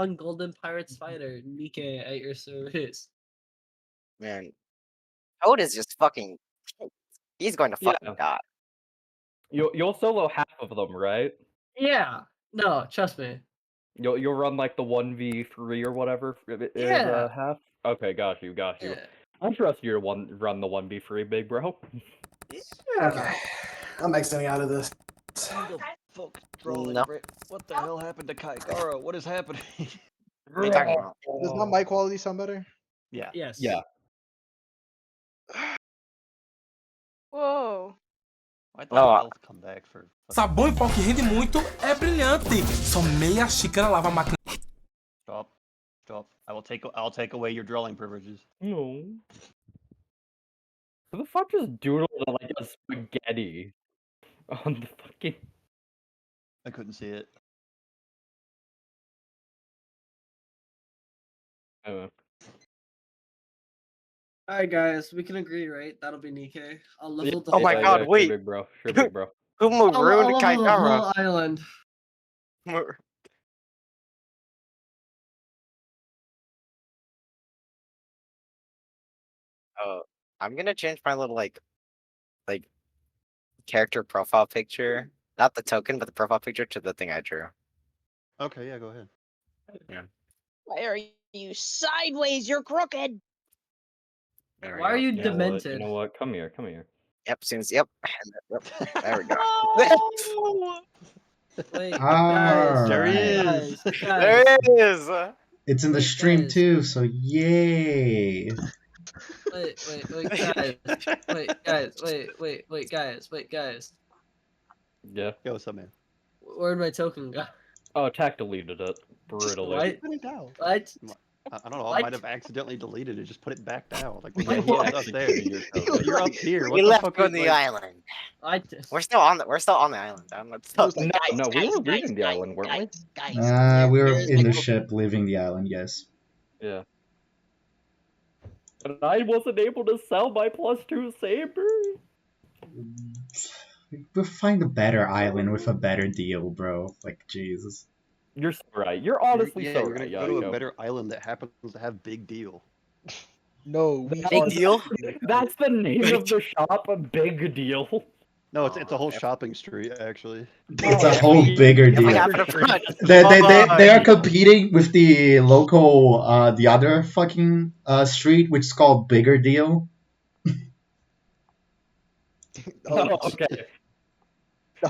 #1 golden pirate spider, Nikkei, at your service. Man, Toad is just fucking. He's going to fucking Yeah. die. You'll solo half of them, right? Yeah. No, trust me. You'll run like the 1v3 or whatever is Yeah. half. Okay, got you. Yeah. I trust you to run the 1v3, big bro. Okay. I'm exiting out of this. Who the fuck drawing No. Brit? What the hell happened to Kaikara? What is happening? What are you talking about? Does my mic quality sound better? Yeah. Yes. Yeah. Whoa. Why'd the health come back for? Sabão em pó que rende muito é brilhante. Só meia xícara lava a máquina. Stop. Stop. I'll take away your drawing privileges. No. Who the fuck just doodled like a spaghetti on the fucking? I couldn't see it. Alright, guys, we can agree, right? That'll be Nikkei. I'll level the Oh my god, sure, wait. big bro. Sure, big bro. Who I'll ruined level the Kaikara? whole island. I'm gonna change my little like character profile picture. Not the token, but the profile picture to the thing I drew. Okay, yeah, go ahead. Yeah. Why are you sideways? You're crooked. There we Why are go. you You know what? demented? You know what? Come here. Yep, seems yep. There we go. No! Wait, Alright. There he guys, is. guys, There it is. It's in the Wait, stream guys. too, so yay. wait, guys, wait, guys. Yeah. Yo, what's up, man? Where'd my token go? Oh, Tack deleted it brutally. What? Put it down. What? I don't know. I What? might have accidentally deleted it. Just put it back down. Like Yeah, why he is up actually there? deleted your token. You're up here. What We the left fuck on is, the like- island. I just. We're still on the island. Let's It was like, No, we were leaving the island, weren't we? We were in the ship leaving the island, yes. Yeah. And I wasn't able to sell my +2 saber. We'll find a better island with a better deal, bro. Like, Jesus. You're so right. You're honestly yeah, so you're right, gonna go to a Yako. better island that happens to have big deal. no, we Big deal. That's the name of the shop, a big deal. No, it's a whole shopping street actually. It's a whole bigger If we deal. happen to front, They are competing with the local, the other fucking street, which is called Bigger Deal. Oh, okay.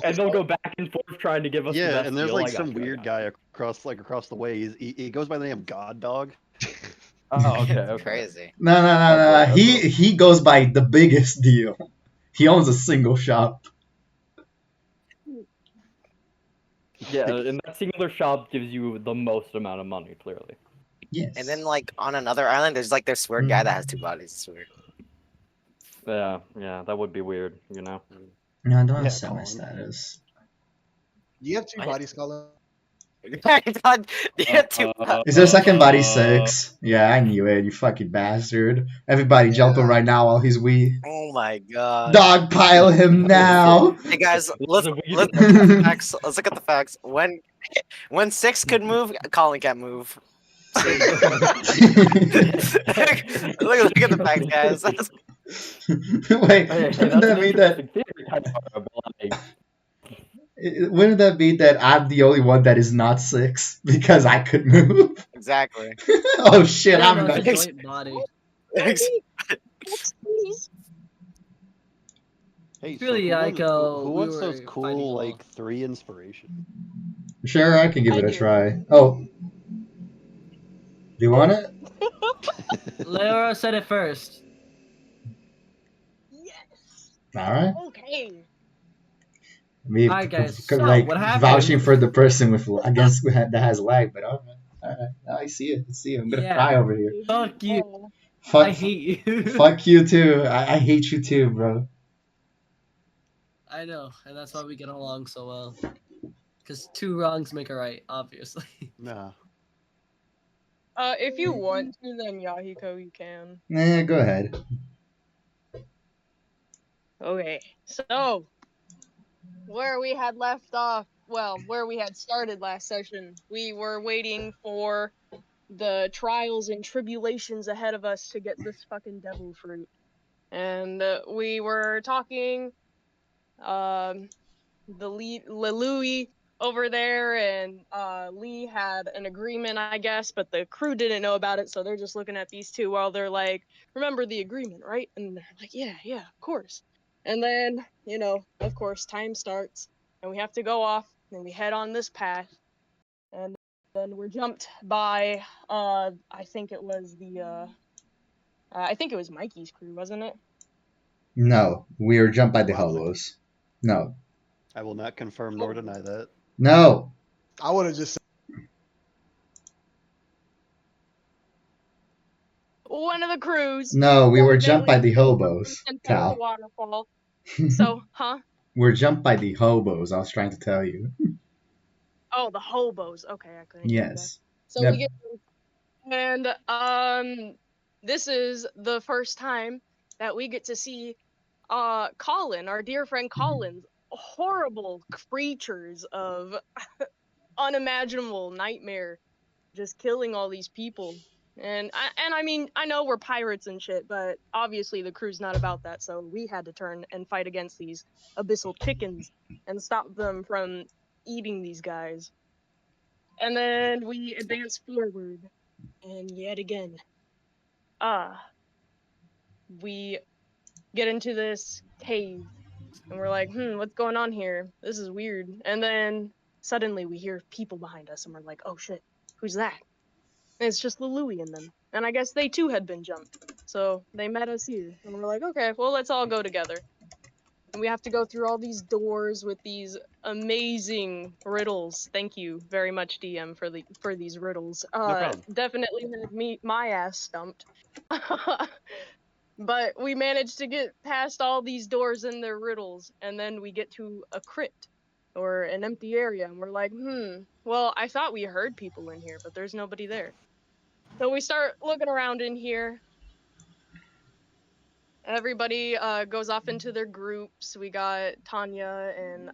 And they'll go back and forth trying to give us the Yeah, best and there's deal. like I got some you, I weird got you. guy across the way. He goes by the name God Dog. Oh, okay. Crazy. No. He goes by the biggest deal. He owns a single shop. Yeah, and that singular shop gives you the most amount of money, clearly. Yes. And then like on another island, there's like this weird guy that has 2 bodies. It's weird. Yeah, that would be weird, you know? No, I don't Yeah, sell my Colin. status. Do you have 2 bodies, Colin? God, you have 2 Is there a second body 6? Yeah, I knew it, you fucking bastard. Everybody jumping right now while he's wee. Oh my god. Dogpile him now! Hey guys, let's look at the facts. Let's look at the facts. When 6 could move, Colin can't move. look at the facts, guys. Wait, wouldn't that mean that... Wouldn't that mean that I'm the only one that is not 6? Because I could move? Exactly. Oh shit, Yeah, I'm no, not... it's a joint body. Hey, Really, who we wants those were cool fighting like 3 inspiration? Sure, I can give I it a do. try. Oh. Do you want it? Leora said it first. Yes. Alright. Okay. Me, Alright, guys, so, like, what happened? vouching for the person with that has lag, but alright. I see it. I'm gonna cry over here. Fuck you. Oh. Fuck, I hate you. fuck you too. I hate you too, bro. I know, and that's why we get along so well. Because 2 wrongs make a right, obviously. Nah. If you want to, then Yahiko, you can. Go ahead. Okay, so where we had left off, well, where we had started last session. We were waiting for the trials and tribulations ahead of us to get this fucking devil fruit. And we were talking, the Louis over there and Lee had an agreement, I guess, but the crew didn't know about it, so they're just looking at these two while they're like, remember the agreement, right? And they're like, yeah, of course. And then, of course, time starts, and we have to go off, and we head on this path, and then we're jumped by, I think it was Mikey's crew, wasn't it? No, we were jumped by the Wow, Mikey. hobos. No. I will not confirm nor deny that. No. I would have just One of the crews. No, we were jumped by definitely the hobos, sent down the Tal. waterfall. So, huh? We're jumped by the hobos, I was trying to tell you. Oh, the hobos. Okay, I couldn't hear that. Yes. So Yep. we get, and this is the first time that we get to see Colin, our dear friend Colin's horrible creatures of unimaginable nightmare, just killing all these people. And I mean, I know we're pirates and shit, but obviously the crew's not about that, so we had to turn and fight against these abyssal chickens and stop them from eating these guys. And then we advance forward, and yet again, we get into this cave, and we're like, what's going on here? This is weird. And then suddenly we hear people behind us, and we're like, oh shit, who's that? And it's just the Louie and them. And I guess they too had been jumped. So they met us here. And we're like, okay, well, let's all go together. And we have to go through all these doors with these amazing riddles. Thank you very much, DM, for these riddles. No problem. Definitely had my ass stumped. But we managed to get past all these doors and their riddles, and then we get to a crypt or an empty area, and we're like, well, I thought we heard people in here, but there's nobody there. So we start looking around in here. Everybody goes off into their groups. We got Tanya and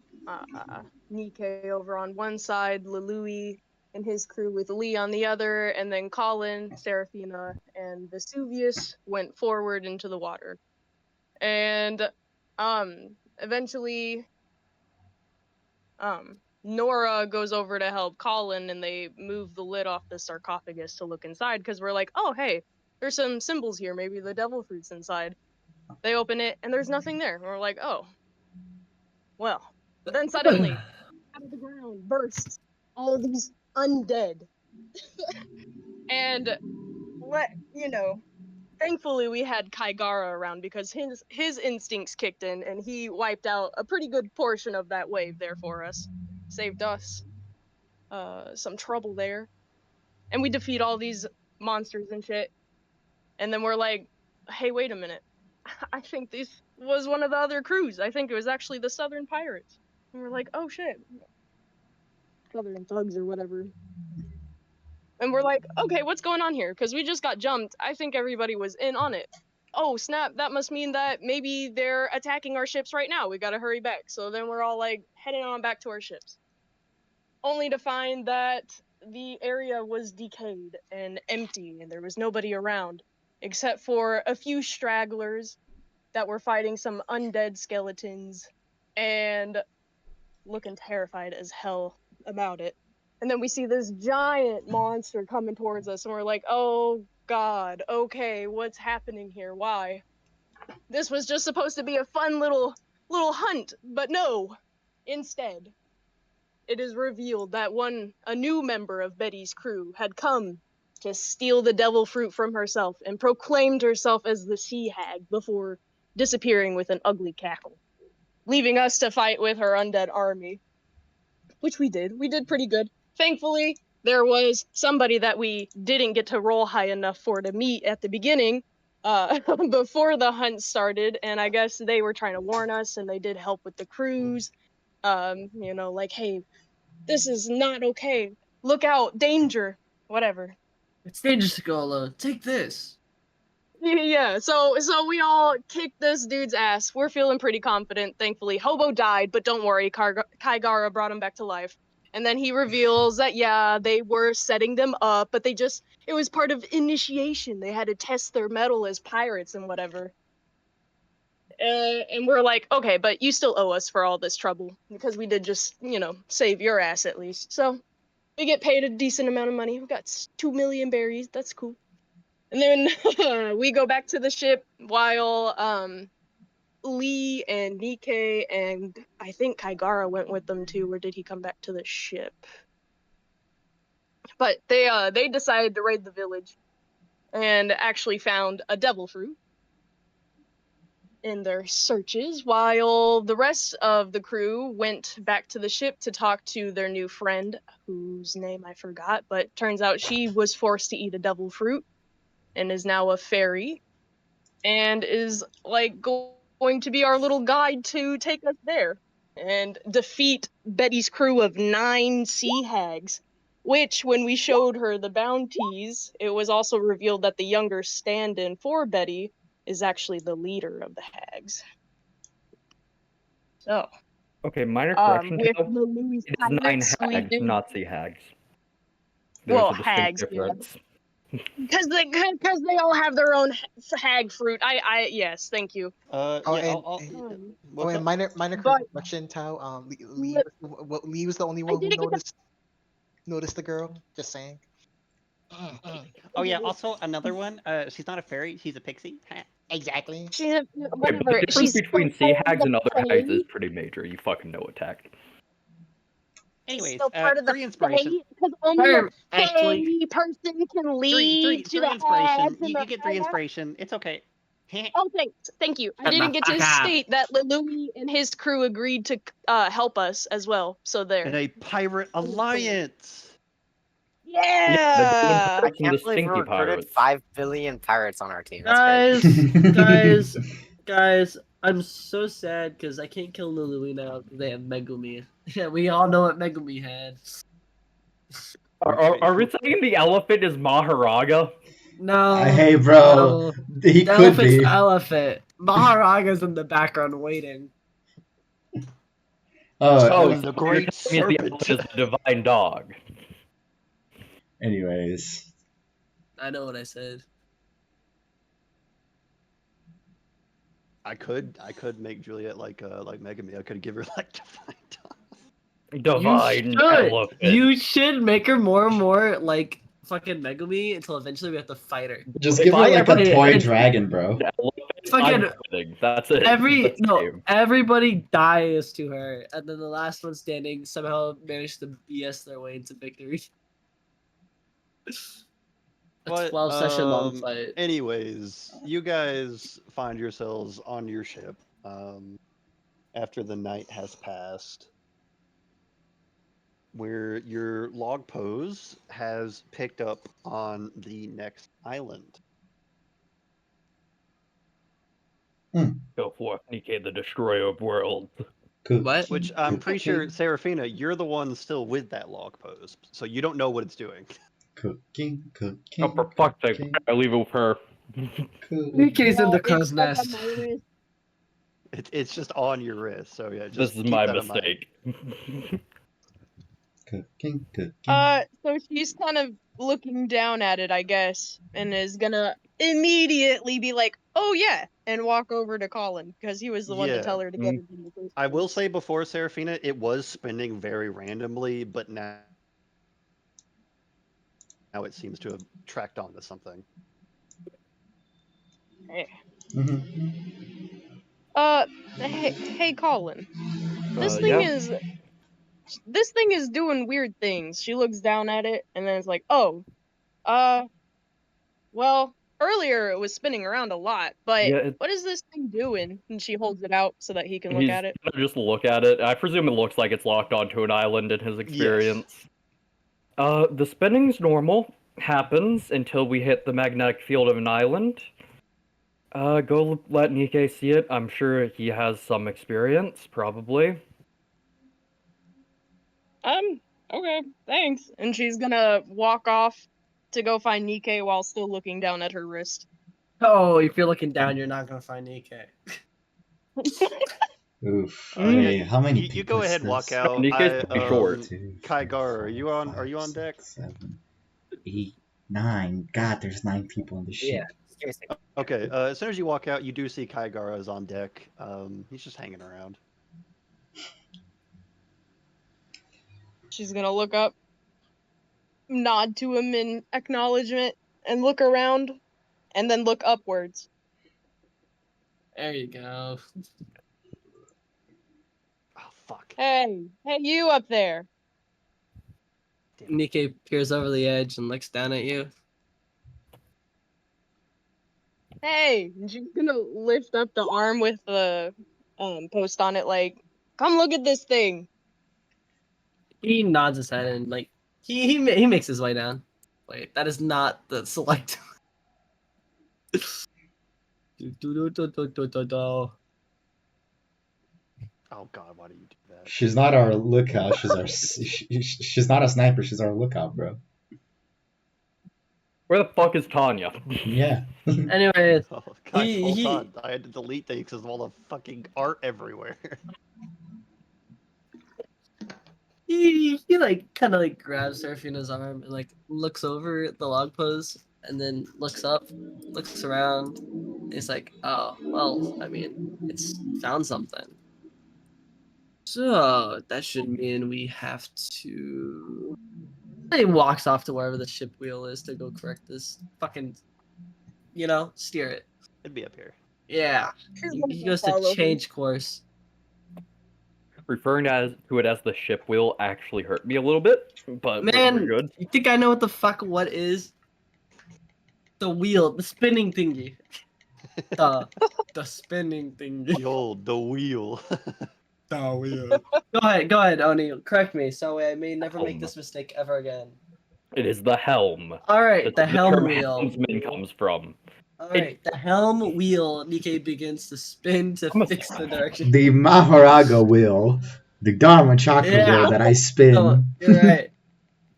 Nikkei over on one side, Lalui and his crew with Lee on the other, and then Colin, Seraphina, and Vesuvius went forward into the water. And eventually Nora goes over to help Colin, and they move the lid off the sarcophagus to look inside, because we're like, oh hey, there's some symbols here, maybe the devil fruit's inside. They open it and there's nothing there, and we're like, oh well. But then suddenly out of the ground bursts all these undead. And thankfully we had Kaigara around, because his instincts kicked in and he wiped out a pretty good portion of that wave there for us. Saved us some trouble there. And we defeat all these monsters and shit. And then we're like, hey, wait a minute. I think this was one of the other crews. I think it was actually the Southern Pirates. And we're like, oh shit. Southern thugs or whatever. And we're like, okay, what's going on here? Because we just got jumped. I think everybody was in on it. Oh, snap. That must mean that maybe they're attacking our ships right now. We gotta hurry back. So then we're all like heading on back to our ships. Only to find that the area was decayed and empty, and there was nobody around, except for a few stragglers that were fighting some undead skeletons and looking terrified as hell about it. And then we see this giant monster coming towards us, and we're like, oh god, okay, what's happening here? Why? This was just supposed to be a fun little hunt, but no. Instead, it is revealed that a new member of Betty's crew had come to steal the devil fruit from herself and proclaimed herself as the sea hag before disappearing with an ugly cackle, leaving us to fight with her undead army. Which we did. We did pretty good. Thankfully, there was somebody that we didn't get to roll high enough for to meet at the beginning, before the hunt started, and I guess they were trying to warn us, and they did help with the cruise. Like, hey, this is not okay. Look out, danger, whatever. It's dangerous to go alone. Take this. Yeah, so we all kicked this dude's ass. We're feeling pretty confident, thankfully. Hobo died, but don't worry, Kaigara brought him back to life. And then he reveals that, yeah, they were setting them up, but it was part of initiation. They had to test their mettle as pirates and whatever. And we're like, okay, but you still owe us for all this trouble, because we did just, save your ass at least. So we get paid a decent amount of money. We got 2 million berries. That's cool. And then we go back to the ship while Lee and Nikkei and I think Kaigara went with them too, or did he come back to the ship? But they decided to raid the village and actually found a devil fruit in their searches, while the rest of the crew went back to the ship to talk to their new friend, whose name I forgot, but turns out she was forced to eat a devil fruit and is now a fairy and is like going to be our little guide to take us there and defeat Betty's crew of 9 sea hags. Which, when we showed her the bounties, it was also revealed that the younger stand-in for Betty is actually the leader of the hags. So, Okay, minor correction. with Tao. the Louis It is 9 Pirate squeezed hags, in. not sea hags. There's Well, a distinct hags, yeah. difference. Because they all have their own hag fruit. Yes, thank you. Yeah, Oh, I'll what's and up? minor But correction, Tao. li- Lee was the only I one who didn't get noticed the girl. Just saying. Oh yeah, also another one. She's not a fairy, she's a pixie. Exactly. she's a, Okay, but whatever. the difference She's between still sea part of hags the and other hags is play. pretty major. You fucking know attack. She's Anyways, still part of the 3 inspiration. play because only a Actually, fey person can Three, lead three, to the three inspiration. hags and You the get 3 fire. inspiration. It's okay. Oh, thank you. I shut the didn't get fuck to up. state that Louis and his crew agreed to help us as well. So In there. a pirate alliance. Yeah, the demon Yeah. I pirates and the can't believe we stinky recruited pirates. 5 billion pirates on our team. That's crazy. Guys, I'm so sad because I can't kill Lulu now because they have Megumi. Yeah, we all know what Megumi had. Are we saying the elephant is Maharaga? No. Hey, bro, no. he The could elephant's be. the elephant. Maharaga's in the background waiting. Oh, I'm so the you're great telling me the serpent. elephant is the divine dog. Anyways, I know what I said. I could make Juliet like Megami. I could give her like divine dog. Divine you should. elephant. You should make her more and more like fucking Megumi until eventually we have to fight her. just If give her I like ever a get toy an dragon, bro. elephant, Fucking I'm quitting. That's it. That's game. everybody dies to her, and then the last one standing somehow managed to BS their way into victory. A But 12-session long fight. anyways, you guys find yourselves on your ship after the night has passed, where your log pose has picked up on the next island. Go forth, Nikkei, the destroyer of worlds. What? Which I'm pretty sure, Serafina, you're the one still with that log pose, so you don't know what it's doing. Cooking. Oh, for fuck's sake, I leave it with her. Nikkei's in the crow's It's stuck on nest. my wrist. It's just on your wrist, so yeah. Just This is keep my that in mind. mistake. Cooking. So she's kind of looking down at it, I guess, and is gonna immediately be like, "Oh yeah," and walk over to Colin because he was the one to Yeah. tell her to get it in the first I will place. say before Serafina, it was spinning very randomly, but now it seems to have tracked onto something. Hey, Mm-hmm. hey, Colin. This Yeah. thing is doing weird things. She looks down at it and then it's like, "Oh, uh, well, earlier it was spinning around a lot, but Yeah, what is this thing doing?" And she holds it out so that he can look he's at it. gonna just look at it. I presume it looks like it's locked onto an island in his experience. The spinning's normal. Happens until we hit the magnetic field of an island. Go let Nikkei see it. I'm sure he has some experience, probably. Okay, thanks. And she's gonna walk off to go find Nikkei while still looking down at her wrist. Oh, if you're looking down, you're not gonna find EK. Oof. Mm. Wait, how many You people go is ahead, walk this? out. Nike's pretty short. 2, 3, Kaigar, are 4, you 5, on 6, deck? 7, 8, 9. God, there's 9 people on the Yeah, ship. seriously. Okay. As soon as you walk out, you do see Kaigara is on deck. He's just hanging around. She's gonna look up, nod to him in acknowledgement, and look around, and then look upwards. There you go. Oh fuck! Hey, you up there. Damn it. Nikkei peers over the edge and looks down at you. Hey, and she's gonna lift up the arm with the post on it, like, come look at this thing. He nods his head and like he makes his way down. Wait, that is not the select. Oh god, why do you do that? She's not our lookout. She's not a sniper. She's our lookout, bro. Where the fuck is Tanya? Yeah. Anyways, Oh, guys, He- hold he- on. I had to delete things because of all the fucking art everywhere. he like kind of like grabs Serafina's arm and like looks over at the log pose and then looks up, looks around. And he's like, "Oh, well, I mean, it's found something. So that should mean we have to." And he walks off to wherever the ship wheel is to go correct this fucking, steer it. It'd be up here. Yeah, She's he gonna goes to follow him. change course. Referring to it as the ship wheel actually hurt me a little bit, but we're Man, good. you think I know what the fuck what is? The wheel, the spinning thingy. The spinning thingy. Yo, the wheel. The wheel. Go ahead, Oni. Correct me, so I may never make Helm. this mistake ever again. It is the helm. All right, That's the where helm term wheel. helmsman comes from. All right, the helm wheel. Nikkei begins to spin to I'm a fix the direction. The Maharaga wheel. The Dharma Chakra Yeah. wheel that I spin. So, you're right.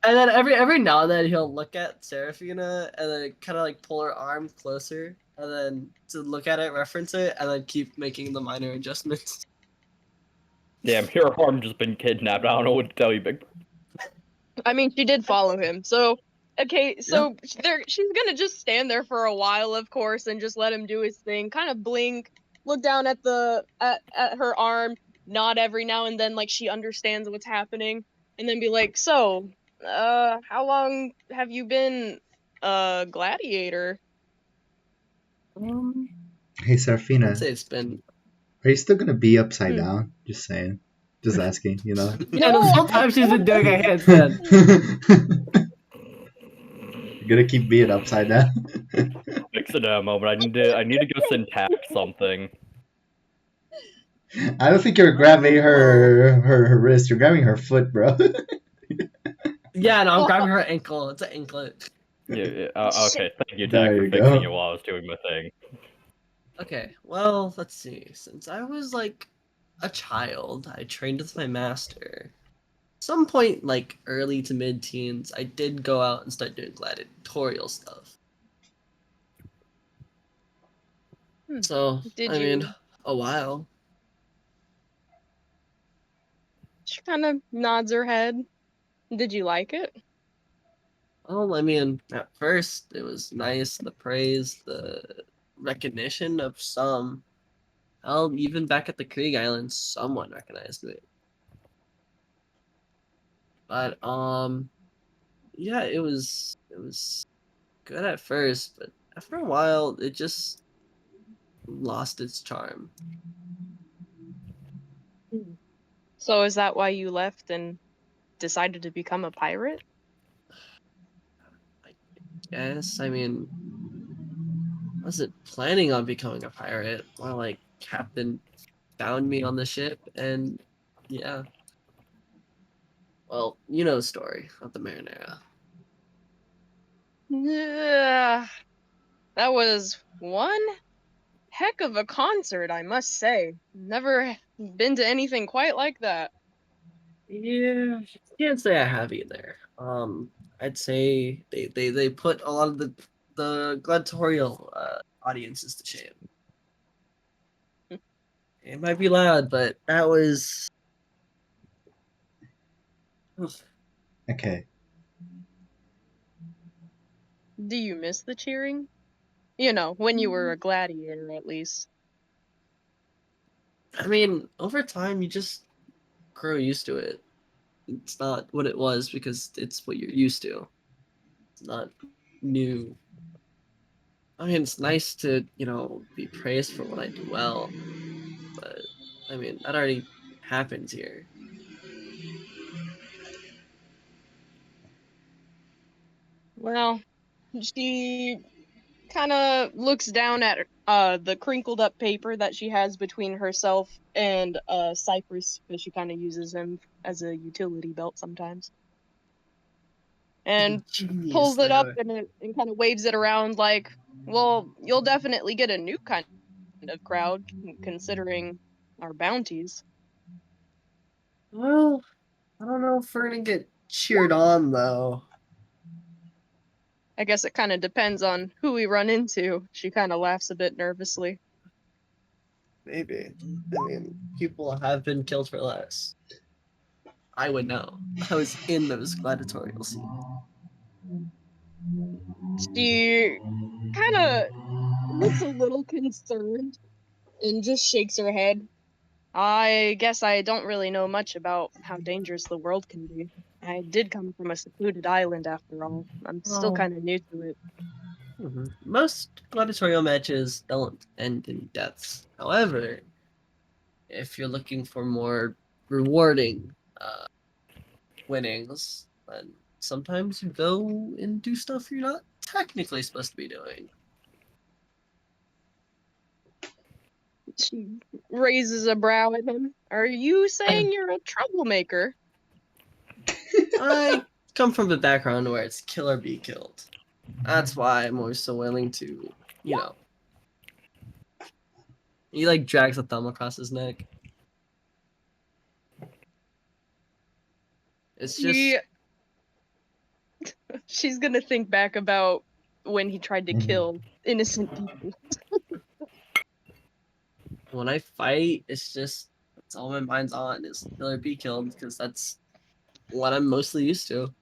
And then every now and then he'll look at Serafina and then kind of like pull her arm closer and then to look at it, reference it, and then keep making the minor adjustments. Damn, your arm just been kidnapped. I don't know what to tell you, big. I mean, she did follow him, so okay. So she's gonna just stand there for a while, of course, and just let him do his thing. Kind of blink, look down at at her arm, nod every now and then, like she understands what's happening, and then be like, "So, how long have you been a gladiator?" Hey, I'd Serafina, say it's been. are you still gonna be upside Hmm. down? Just saying. Just asking, you know? Yeah, this whole time she's been doing a handstand. You're gonna keep being upside down? Fix it in a moment. I need to go syntax something. I don't think you're grabbing her wrist. You're grabbing her foot, bro. Yeah, no, I'm grabbing her ankle. It's an anklet. Yeah, okay, thank you, There Dak, for you fixing go. it while I was doing my thing. Okay, well, let's see. Since I was like a child, I trained with my master. Some point, like early to mid-teens, I did go out and start doing gladiatorial stuff. So, Did I you? mean, a while. She kind of nods her head. Did you like it? Well, I mean, at first it was nice, the praise, the recognition of some. Hell, even back at the Krieg Islands, someone recognized me. But yeah, it was good at first, but after a while, it just lost its charm. So is that why you left and decided to become a pirate? Yes, I mean, I wasn't planning on becoming a pirate. More like Captain found me on the ship, and yeah. Well, you know the story of the Marinera. Yeah, that was one heck of a concert, I must say. Never been to anything quite like that. Yeah, can't say I have either. I'd say they put a lot of the gladiatorial audiences to shame. It might be loud, but that was. Okay. Do you miss the cheering? You know, when you were a gladiator, at least. I mean, over time, you just grow used to it. It's not what it was because it's what you're used to. It's not new. I mean, it's nice to, be praised for what I do well, but I mean, that already happens here. Well, she kind of looks down at the crinkled up paper that she has between herself and Cypress, because she kind of uses him as a utility belt sometimes, and Genius pulls it up there. and kind of waves it around like, well, you'll definitely get a new kind of crowd considering our bounties. Well, I don't know if we're gonna get cheered on though. I guess it kind of depends on who we run into. She kind of laughs a bit nervously. Maybe. I mean, people have been killed for less. I would know. I was in those gladiatorial scenes. She kind of looks a little concerned and just shakes her head. I guess I don't really know much about how dangerous the world can be. I did come from a secluded island after all. I'm still Oh. kind of new to it. Most gladiatorial matches don't end in deaths. However, if you're looking for more rewarding winnings, then sometimes you go and do stuff you're not technically supposed to be doing. She raises a brow at him. Are you saying you're a troublemaker? I come from a background where it's kill or be killed. That's why I'm always so willing to, you know. He like drags a thumb across his neck. It's just She's gonna think back about when he tried to kill innocent people. when I fight, it's just that's all my mind's on is kill or be killed because that's what I'm mostly used to.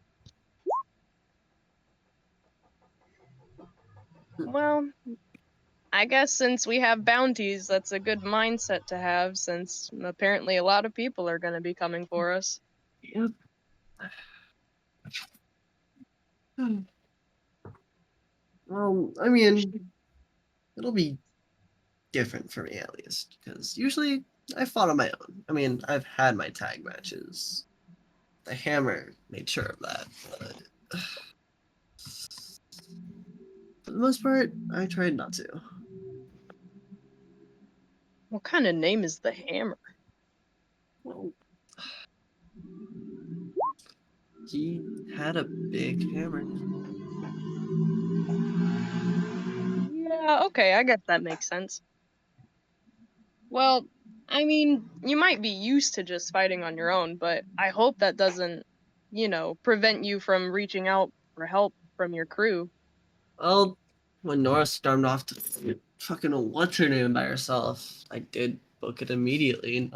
Well, I guess since we have bounties, that's a good mindset to have, since apparently a lot of people are gonna be coming for us. Yep. Well, I mean, it'll be different for me at least because usually I fought on my own. I mean, I've had my tag matches. The hammer made sure of that, but for the most part, I tried not to. What kind of name is the hammer? Well, he had a big hammer. Yeah, okay, I guess that makes sense. Well, I mean, you might be used to just fighting on your own, but I hope that doesn't, prevent you from reaching out for help from your crew. Well, when Nora stormed off to fucking what's her name by herself, I did book it immediately.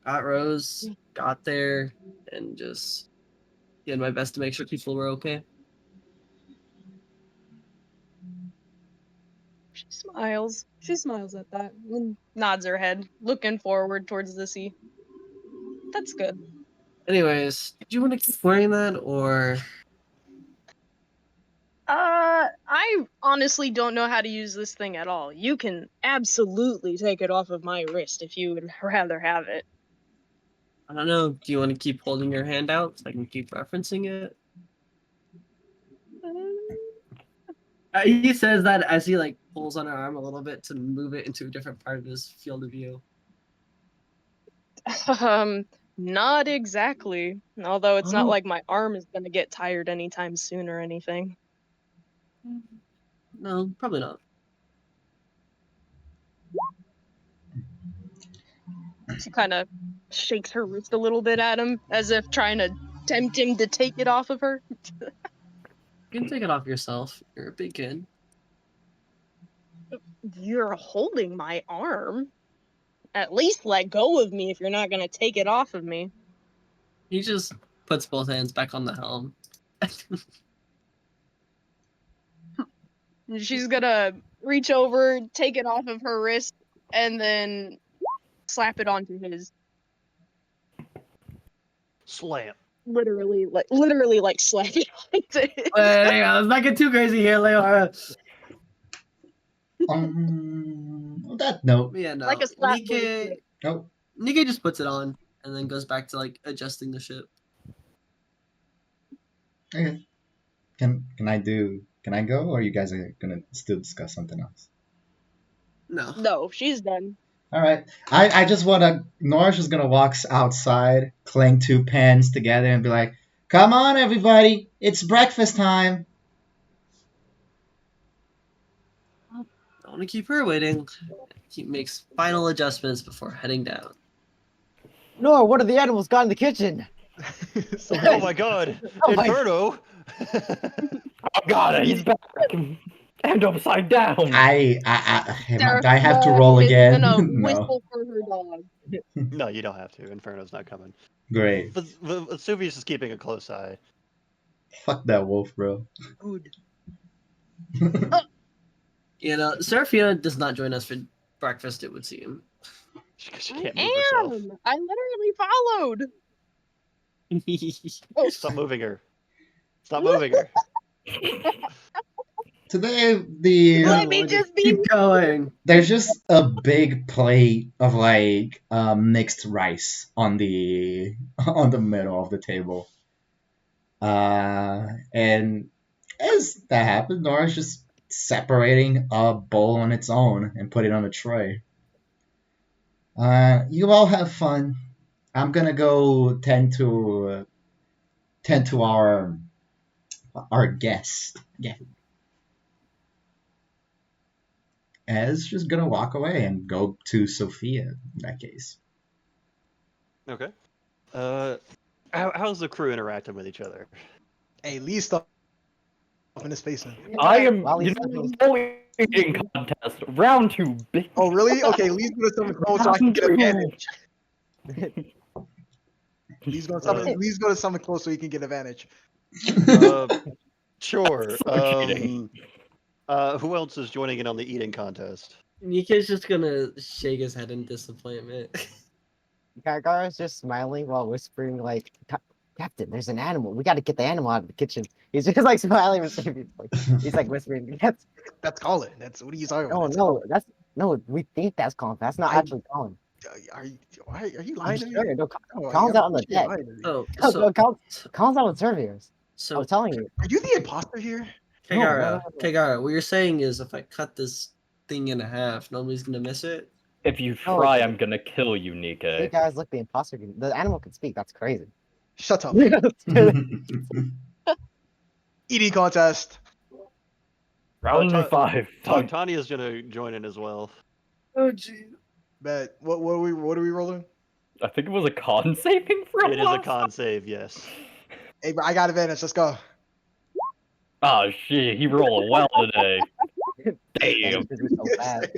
Got Rose, got there, and just did my best to make sure people were okay. She smiles. She smiles at that and nods her head, looking forward towards the sea. That's good. Anyways, do you want to keep wearing that or I honestly don't know how to use this thing at all. You can absolutely take it off of my wrist if you would rather have it. I don't know, do you want to keep holding your hand out so I can keep referencing it? He says that as he like pulls on her arm a little bit to move it into a different part of his field of view. Um, Not exactly. Although it's not Oh, like my arm is gonna get tired anytime soon or anything. no, probably not. She kind of shakes her wrist a little bit at him, as if trying to tempt him to take it off of her. You can take it off yourself. You're a big kid. You're holding my arm. At least let go of me if you're not gonna take it off of me. He just puts both hands back on the helm. She's gonna reach over, take it off of her wrist, and then slap it onto his. Slam. Literally, like slap it onto his. Hang on, let's not get too crazy here, Leora. On that note, Yeah, no. Like a slap Nike, bracelet. oh, Nike just puts it on and then goes back to like adjusting the ship. okay. Can I go, or you guys are gonna still discuss something else? No. No, she's done. All right. I just wanna. Nora's just gonna walk outside, clang two pans together, and be like, "Come on, everybody! It's breakfast time." I want to keep her waiting. He makes final adjustments before heading down. Nora, what are the animals got in the kitchen? So Oh my god! Oh my- Inferno! Oh god, he's back and upside down. Do I have to Seraphina roll is again? gonna No. whistle for her dog. No, you don't have to. Inferno's not coming. Great. Vesuvius is keeping a close eye. Fuck that wolf, bro. good. You know, Seraphina does not join us for breakfast, it would seem. She I can't move herself. am. I literally followed. Stop moving her. Stop moving her. Today, the Let me just be. Keep going. there's just a big plate of like mixed rice on the middle of the table. And as that happens, Nora's just separating a bowl on its own and put it on a tray. You all have fun. I'm gonna go tend to our guest. Yeah. Ez just gonna walk away and go to Sophia in that case. Okay. How's the crew interacting with each other? Hey, Lee stuff in his face. I am. While You he's know, fully eating contest. Round 2, bitch. Oh, really? Okay, Lee's gonna summon close so I can get advantage. Lee's gonna summon close so he can get advantage. Sure. So cheating. Who else is joining in on the eating contest? Nika's just gonna shake his head in disappointment. Gargara's just smiling while whispering like, Captain, there's an animal. We gotta get the animal out of the kitchen. He's just like smiling and he's like whispering. That's Colin. That's what are you talking Oh about? no, we think that's Colin. That's not actually Colin. Are you I'm lying to me? sure. No, No, Colin's out on the you're deck. lying to me. Oh, No, so Colin's out with Serviers. so I'm telling you. Are you the imposter here? Kagara, no. Kagara, what you're saying is if I cut this thing in half, nobody's gonna miss it. If you No, try, it's- I'm gonna kill you, You Nike. guys look the imposter. The animal can speak. That's crazy. Shut up. That's Eating contest. Round Ta- 5. Tanya's gonna join in as well. Oh gee. Bet. What are we rolling? I think it was a con saving throw. It is a con save, yes. Hey, bro, I got advantage. Let's go. Oh shit, he rolled well today. Damn. so bad.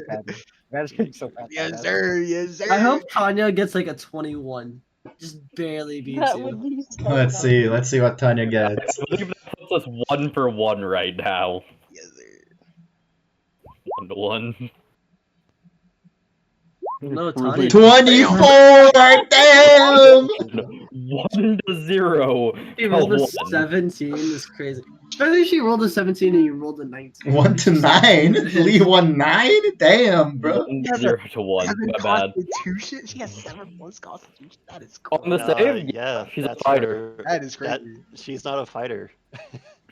That's so bad. Yes, sir. Yes, sir. I hope Tanya gets like a 21. Just barely beats That you. would be so Let's funny. see what Tanya gets. I believe that puts us 1 for 1 right now. Yes, sir. 1 to 1. No, Truly- Tanya. 24! Damn! 1 to 0. She rolled a to 1. 17 is crazy. Especially if she rolled a 17 and you rolled a 19. 1 to 9? Lee won 9? Damn, bro. 1 0 to 1. Seven My bad. constitution. She has 7 plus constitution. That is cool. On the save? Yeah, She's a that's fighter. her- That is that- crazy. she's not a fighter.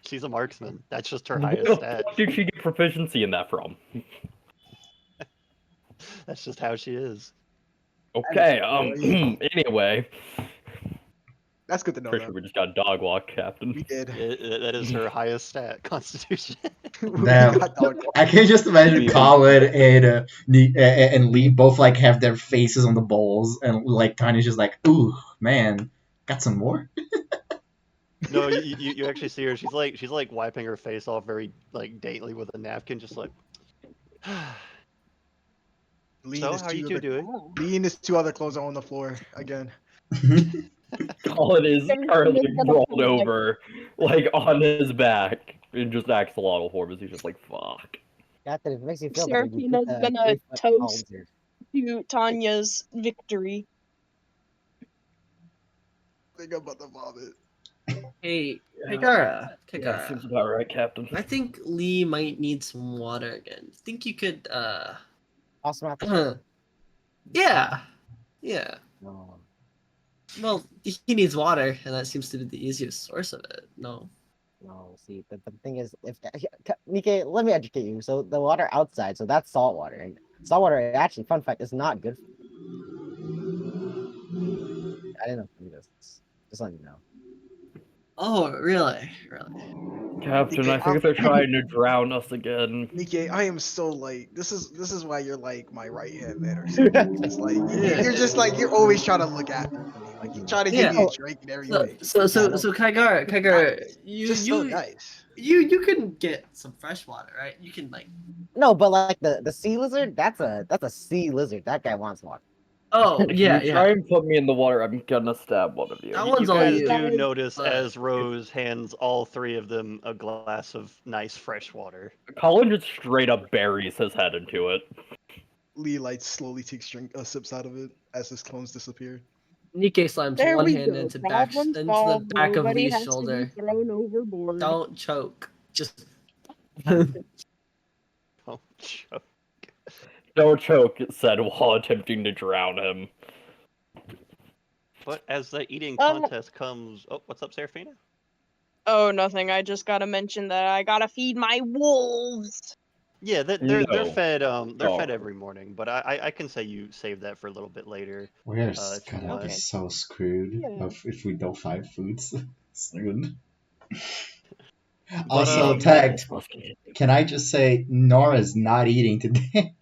She's a marksman. That's just her Where highest the stat. fuck did she get proficiency in that from? That's just how she is. Okay, anyway. That's good to know. Pretty sure Though. we just got dog walk, Captain. We did. That is her highest stat, constitution. We Damn. got dog. I can just imagine Yeah. Colin and Lee both like have their faces on the bowls, and like Tanya's just like, ooh, man, got some more? No, you actually see her. She's like wiping her face off very like daintily with a napkin, just like Lee So, and his how are you two two other doing? Lee and his two other clothes are on the floor again. Colin is Everything currently is gonna rolled feel like- over, like on his back, in just axolotl form as he's just like, fuck. Captain, if it makes you feel better, you Seraphina's get the gonna 3-foot toast halter. to Tanya's victory. I think I'm about to vomit. Hey, Yeah. Kagara, Yeah, Kagara. seems about right, Captain. I think Lee might need some water again. Think you could, Toss him out the ship. yeah, yeah. No. Well, he needs water, and that seems to be the easiest source of it. No. No, see, the thing is, if Nikkei, let me educate you. So the water outside, so that's salt water, and salt water actually, fun fact, is not good. I didn't know you this. Just letting you know. Oh, really? Really? Captain, I DK, think they're trying to drown us again. Nikkei, I am so like this is why you're like my right hand man or something. Just like you're just like you're always trying to look after me. Like you're trying to give me a Yeah. drink and So, everything. so, so, Yeah, no. so, Kagara, Nice. you, Just so you, nice. you can get some fresh water, right? You can like. No, but like the sea lizard, that's a sea lizard. That guy wants water. Oh If yeah, you try yeah. and put me in the water, I'm gonna stab one of you. That You one's all guys you. do notice but- as Rose hands all three of them a glass of nice fresh water. Colin just straight up buries his head into it. Lee like slowly takes sips out of it as his clones disappear. Nikkei slams There one we hand go. into Problem the solved. back of Nobody Lee's has shoulder. to be thrown overboard. Don't choke. Just. Oh, choke. Don't choke, it said while attempting to drown him. But as the eating Um, contest comes, oh, what's up, Seraphina? Oh, nothing. I just gotta mention that I gotta feed my wolves. Yeah, they're No. fed they're fed Oh. every morning, but I can say you save that for a little bit later. We're if you gonna want. be so screwed Yeah. if we don't find foods soon. But, Also, um, Tech, can I just say Nora's not eating today?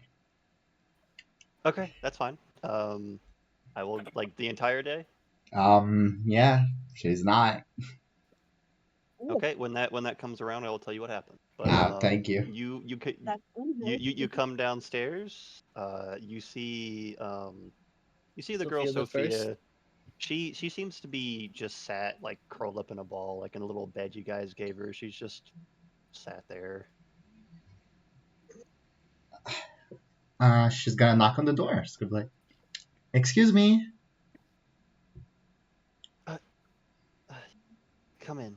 Okay, that's fine. I will like the entire day. Yeah, she's not. Okay, when that comes around, I will tell you what happened. But Thank you. That's you come downstairs. You see the girl Sophia the Sophia. first. She seems to be just sat like curled up in a ball, like in a little bed you guys gave her. She's just sat there. She's gonna knock on the door. She's gonna be like, "Excuse me." Come in.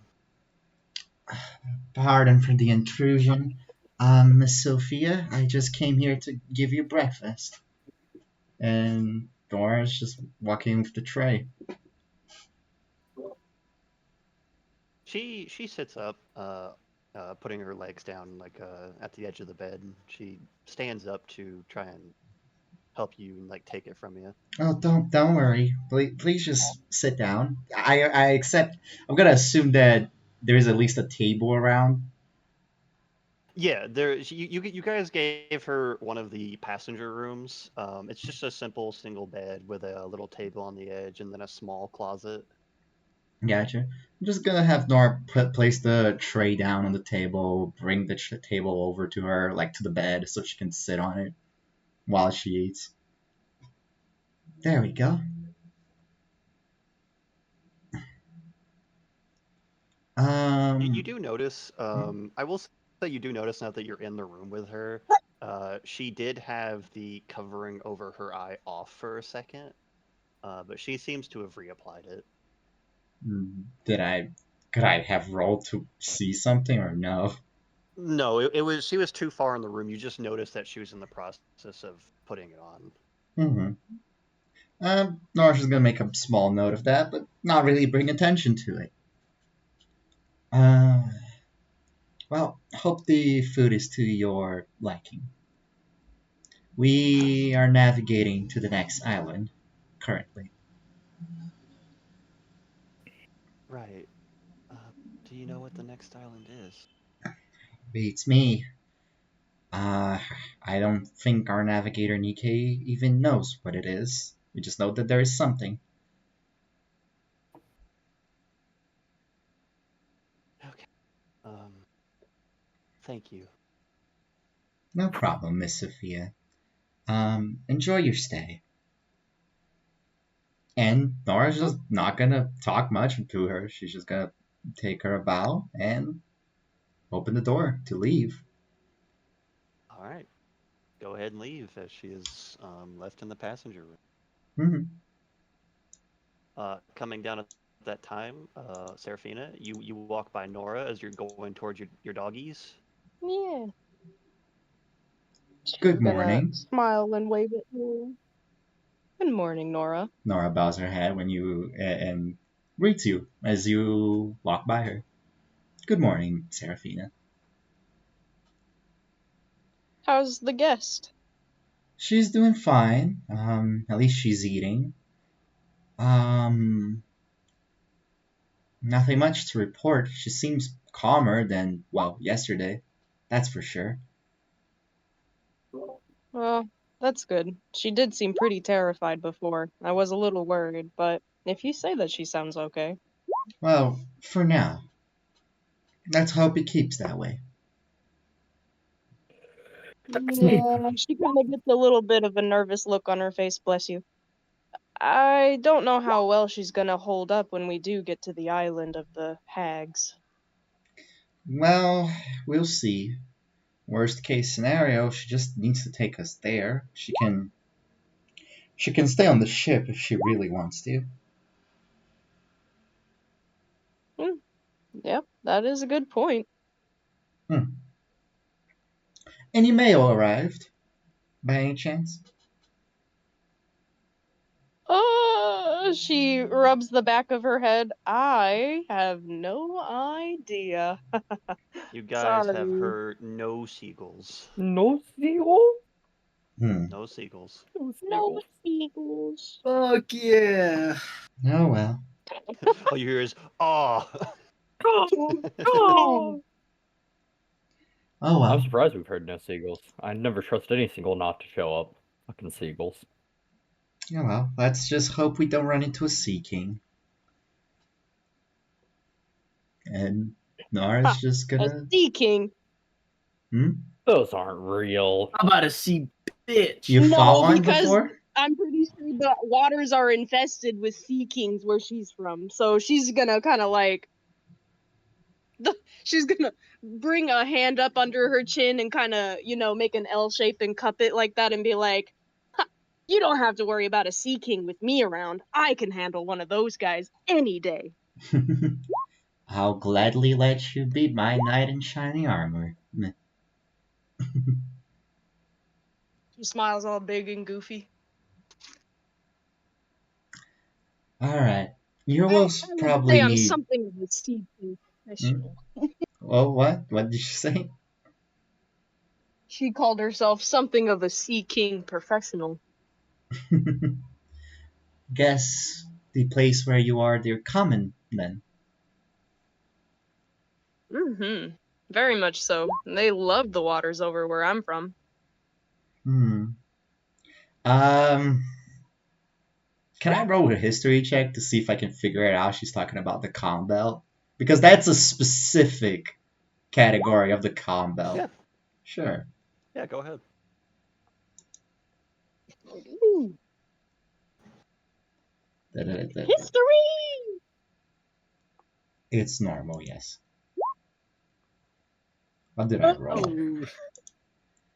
Pardon for the intrusion. Miss Sophia, I just came here to give you breakfast. And Nora's just walking with the tray. She sits up, putting her legs down like at the edge of the bed. She stands up to try and help you and like take it from you. Oh, don't worry. Please just sit down. I accept. I'm gonna assume that there's at least a table around. Yeah, you guys gave her one of the passenger rooms. It's just a simple single bed with a little table on the edge and then a small closet. Gotcha. I'm just gonna have Nora place the tray down on the table, bring the table over to her, like to the bed, so she can sit on it while she eats. There we go. You do notice. I will say you do notice now that you're in the room with her. She did have the covering over her eye off for a second, but she seems to have reapplied it. Could I have rolled to see something or no? No, it was she was too far in the room. You just noticed that she was in the process of putting it on. Nora's gonna make a small note of that, but not really bring attention to it. Well, hope the food is to your liking. We are navigating to the next island currently. Right. Do you know what the next island is? Beats me. I don't think our navigator Nikkei even knows what it is. We just know that there is something. Okay. Thank you. No problem, Miss Sophia. Enjoy your stay. And Nora's just not gonna talk much to her. She's just gonna take her bow and open the door to leave. All right. Go ahead and leave as she is left in the passenger room. Mm-hmm. Coming down at that time, Seraphina, you walk by Nora as you're going towards your doggies. Yeah. Good Gonna morning. smile and wave at you. Good morning, Nora. Nora bows her head when you and greets you as you walk by her. Good morning, Seraphina. How's the guest? She's doing fine. At least she's eating. Um, Nothing much to report. She seems calmer than, well, yesterday. That's for sure. Well, that's good. She did seem pretty terrified before. I was a little worried, but if you say that she sounds okay. Well, for now. Let's hope it keeps that way. Yeah, she kind of gets a little bit of a nervous look on her face, bless you. I don't know how well she's gonna hold up when we do get to the island of the hags. Well, we'll see. Worst case scenario, she just needs to take us there. She can stay on the ship if she really wants to. Yep, that is a good point. Any mail arrived, by any chance? She rubs the back of her head. I have no idea. You guys have Sorry. heard no seagulls. No seagull? No seagulls. No No seagulls. eagles. Fuck yeah. Oh well. All you hear is, oh. Oh, oh. Oh I'm well. surprised we've heard no seagulls. I never trust any seagull not to show up. Fucking seagulls. Oh well. Let's just hope we don't run into a sea king. And Nora's just A gonna. sea king. Those aren't real. How about a sea bitch? You No, fought one because before? I'm pretty sure the waters are infested with sea kings where she's from. So she's gonna kind of like she's gonna bring a hand up under her chin and kind of, make an L shape and cup it like that and be like, you don't have to worry about a sea king with me around. I can handle one of those guys any day. I'll gladly let you be my knight in shining armor. She smiles all big and goofy. Alright. You I will like to probably say I'm need. something of a sea king professional. Oh, what? What did you say? She called herself something of a sea king professional. Guess the place where you are, they're common then. Mm-hmm. Very much so. They love the waters over where I'm from. Hmm. Can I roll a history check to see if I can figure it out? She's talking about the calm belt because that's a specific category of the calm belt. Yeah. Sure. Yeah, go ahead. Ooh, Da-da-da-da. history! It's normal, yes. What did I roll?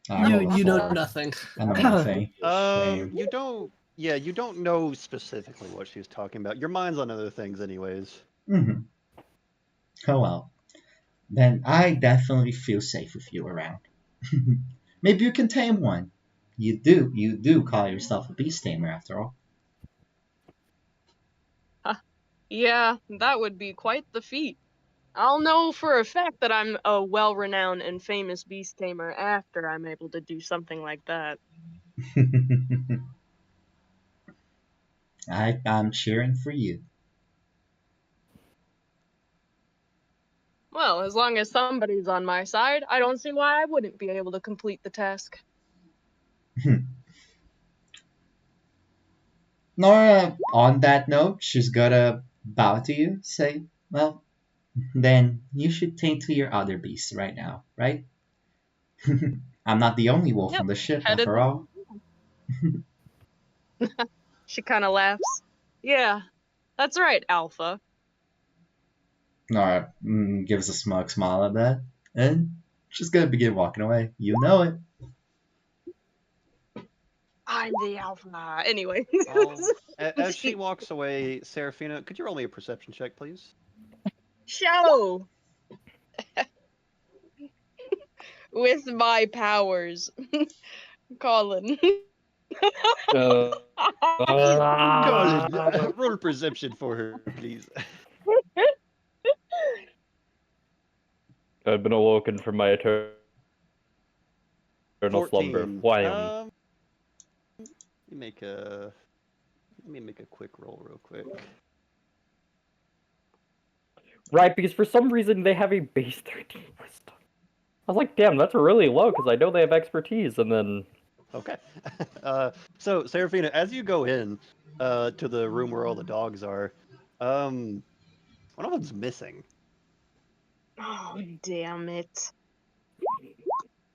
Oh, I rolled a you know 4. nothing. I know nothing. Shame. You don't. Yeah, you don't know specifically what she was talking about. Your mind's on other things, anyways. Mm-hmm. Oh well. Then I definitely feel safe with you around. Maybe you can tame one. You do call yourself a beast tamer after all. Yeah, that would be quite the feat. I'll know for a fact that I'm a well-renowned and famous beast tamer after I'm able to do something like that. I'm cheering for you. Well, as long as somebody's on my side, I don't see why I wouldn't be able to complete the task. Nora, on that note, she's gonna bow to you, say, well, then you should tend to your other beasts right now, right? I'm not the only wolf Yep, on the ship, headed after there. all. She kind of laughs. Yeah, that's right, Alpha. Nora gives a smug smile at that, and she's gonna begin walking away. You know it. I'm the Alpha. Anyway. As she walks away, Serafina, could you roll me a perception check, please? Show! With my powers. Colin. Uh, Colin, roll perception for her, please. I've been awoken from my eternal 14. slumber. Why Let me make a quick roll real quick. Right, because for some reason they have a base 13 wisdom. I was like, damn, that's really low because I know they have expertise, and then. Okay. So Serafina, as you go in to the room where all the dogs are, one of them's missing. Oh, damn it.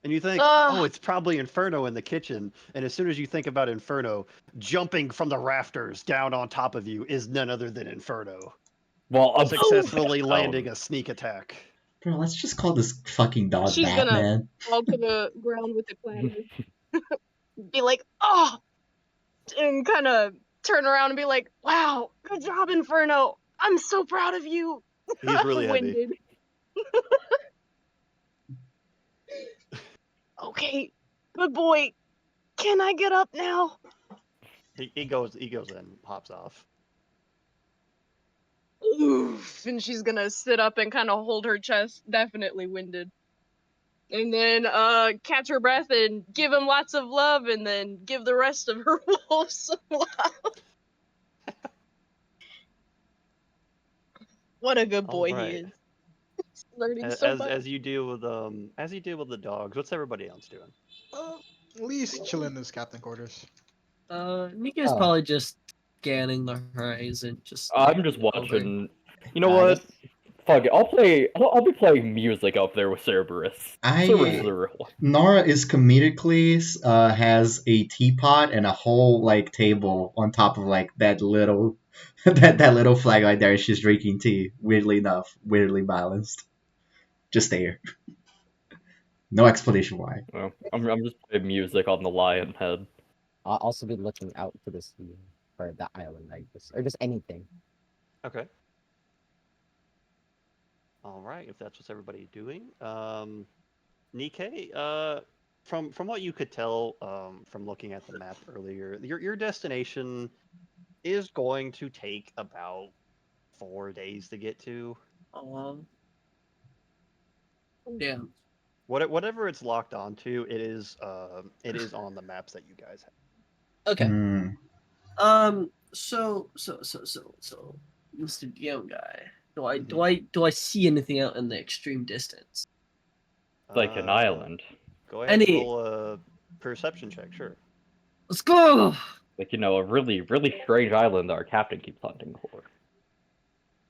And you think, oh, it's probably Inferno in the kitchen. And as soon as you think about Inferno, jumping from the rafters down on top of you is none other than Inferno. Well, Successfully landing a sneak attack. Bro, let's just call this fucking dog She's Batman. gonna fall to the ground with the clatter. Be like, oh! And kind of turn around and be like, wow, good job, Inferno. I'm so proud of you. He's really Winded. Okay, good boy. Can I get up now? He goes in, pops off. Oof. And she's gonna sit up and kind of hold her chest, definitely winded. And then catch her breath and give him lots of love, and then give the rest of her wolves some love. What a good boy he is. He's learning so much. As you deal with the dogs, what's everybody else doing? Lee's chilling in his captain quarters. Nika's probably just scanning the horizon. I'm just watching. You know what? Fuck it. I'll be playing music up there with Cerberus. Cerberus is a real one. Nora is comedically has a teapot and a whole like table on top of like that little that little flag right there. She's drinking tea. Weirdly enough, weirdly balanced. Just there. No explanation why. Well, I'm just playing music on the lion head. I'll also be looking out to the sea or the island, I guess, or just anything. Okay. All right, if that's what everybody's doing. Nikkei, from what you could tell from looking at the map earlier, your destination is going to take about 4 days to get to. Damn. Whatever it's locked onto, it is on the maps that you guys have. Okay. So, Mr. DM guy, do I see anything out in the extreme distance? Like an island. Go ahead and roll a perception check, sure. Let's go! Like, a really, really strange island that our captain keeps hunting for.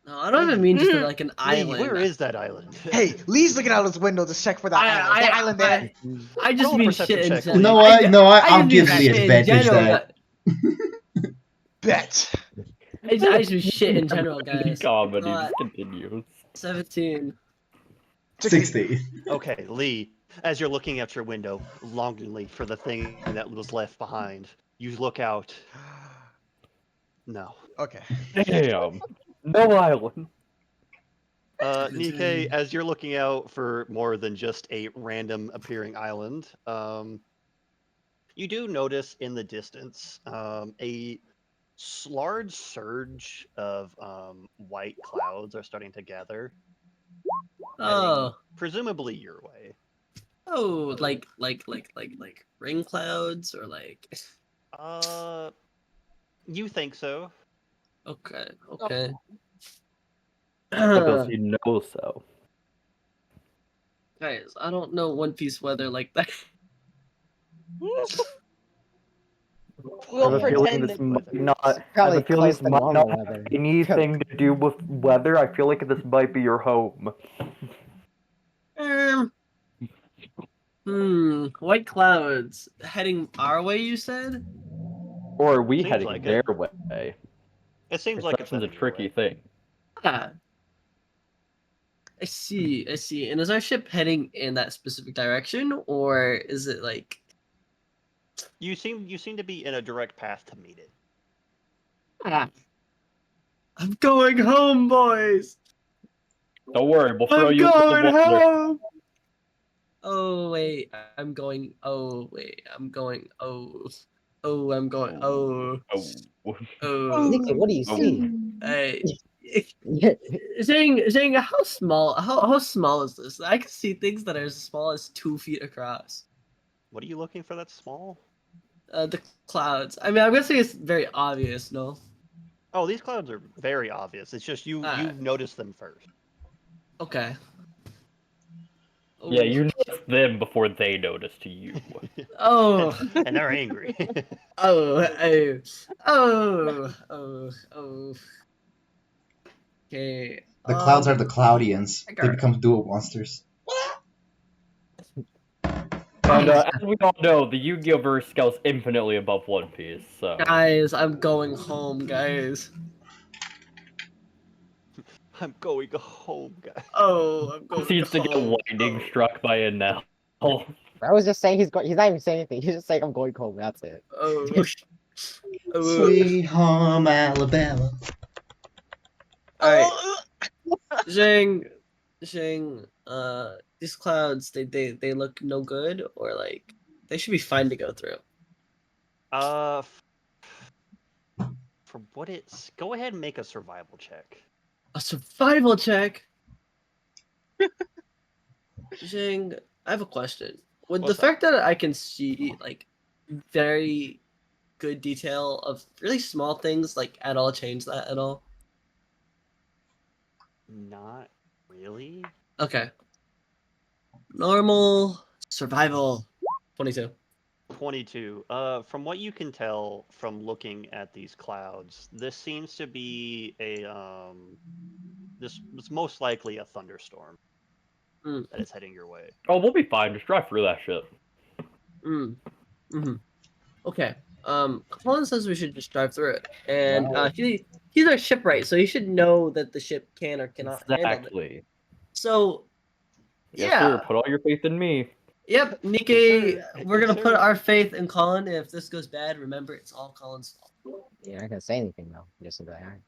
No, I don't even mean just like an island. Where is that island? Hey, Lee's looking out his window to check for that island. That island there. I just mean shit in general. You know what? No, I'll give the advantage that. Bet. I just mean shit in general, guys. Comedy just continues. 17. 16. Okay, Lee, as you're looking out your window longingly for the thing that was left behind, you look out. No. Okay. Damn. No island. Nikkei, as you're looking out for more than just a random appearing island, you do notice in the distance a large surge of white clouds are starting to gather. Oh. Presumably your way. Oh, like ring clouds or like. You think so? Okay. Because you know so. Guys, I don't know One Piece weather like that. We'll pretend this might not. I Probably have a feeling this close to might normal not weather. have anything to do with weather. I feel like this might be your home. White clouds heading our way, you said? Or are we Seems heading like their it. way? It seems like it's Perception's a heading your tricky way. thing. Ah, I see, I see. And is our ship heading in that specific direction, or is it like... You seem to be in a direct path to meet it. Ah, I'm going home, boys! Don't worry, we'll throw I'm you into the going water. home! Oh, wait, I'm going... Oh, wait, I'm going... Oh... Oh, I'm going... Oh... Oh. Oh... Nikki, what do you see? Hey... Saying how small is this? I can see things that are as small as 2 feet across. What are you looking for that's small? The clouds. I mean, I'm gonna say it's very obvious. No. Oh, these clouds are very obvious. It's just you noticed them first. Okay. Yeah, Ooh. you noticed them before they noticed you. Oh. and they're angry. Oh. Oh. Okay. The clouds are the Cloudians. I They got it. become dual monsters. And as we all know, the Yu-Gi-Oh! Verse scales infinitely above One Piece, so... Guys, I'm going home, guys. I'm going home, guys. Oh, I'm going Seems to get home. lightning struck by a Nell. I was just saying he's not even saying anything. He's just saying I'm going home. That's it. Oh. Sweet home Alabama. Alright. Zhang, these clouds, they look no good, or like they should be fine to go through. For what it's, go ahead and make a survival check. A survival check. Zhang, I have a question. Would What's the fact that I can see like very good detail of really small things like at all change that at all? Not really. Okay. Normal survival. 22. 22. From what you can tell from looking at these clouds, this seems to be a this was most likely a thunderstorm that is heading your way. Oh, we'll be fine. Just drive through that shit. Okay. Colin says we should just drive through it, and he's our shipwright, so he should know that the ship can or cannot handle it. Exactly. So, Yes, yeah. sir. Put all your faith in me. Yep, Nikke, Yes, sir. we're Yes, gonna put sir. our faith in Colin. If this goes bad, remember it's all Colin's fault. You're not gonna say anything though. Just be like, alright.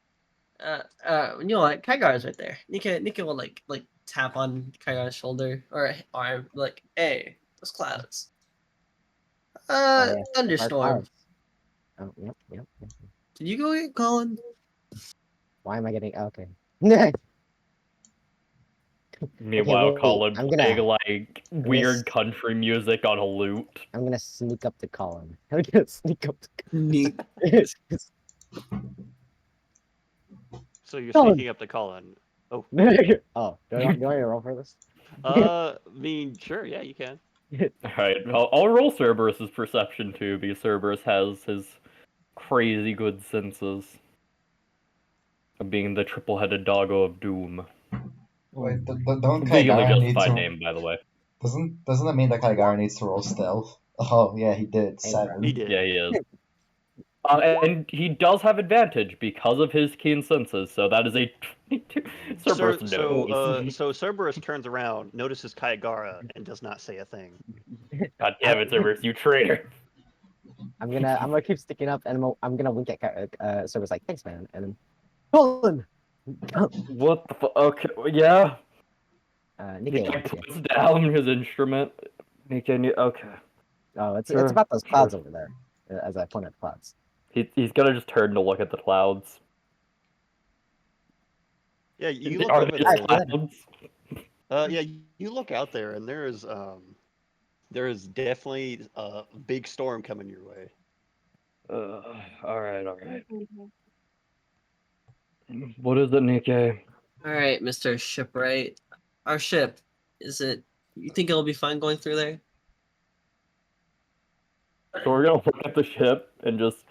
You know what? Kaigar's right there. Nikke will like tap on Kaigar's shoulder or arm, like, hey, those clouds. Oh, yeah. Thunderstorm. Clouds. Oh, yep. Did you go get Colin? Why am I getting okay? Meanwhile, wait, Colin I'm gonna- playing like weird s- country music on a lute. I'm gonna sneak up to Colin. I'm gonna sneak up to Neat. So you're Colin. sneaking up to Colin. Oh, do I want to roll for this? I mean, sure, yeah, you can. Alright, I'll roll Cerberus's perception too, because Cerberus has his crazy good senses of being the triple-headed doggo of doom. Wait, don't Legally Kaigara need justified to... name, by the way. Doesn't that mean that Kaigara needs to roll stealth? Oh, yeah, he did. Hey, 7. He did. Yeah, he is. And he does have advantage because of his keen senses, so that is a 22. Cerberus knows. So Cerberus turns around, notices Kaigara, and does not say a thing. God damn it, Cerberus, you traitor. I'm gonna keep sticking up, and I'm gonna wink at Cerberus like, thanks, man, and then Colin. What the fuck? Okay, yeah. Nikke, He puts down his instrument. Okay. Oh, it's Sure, about those clouds over there. As I point at the clouds. He's gonna just turn to look at the clouds. Yeah, you look Are over they there. clouds? Yeah, you look out there, and there is definitely a big storm coming your way. Alright. What is it, Nikke? All right, Mr. Shipwright. Our ship, you think it'll be fine going through there? So we're gonna look at the ship and just...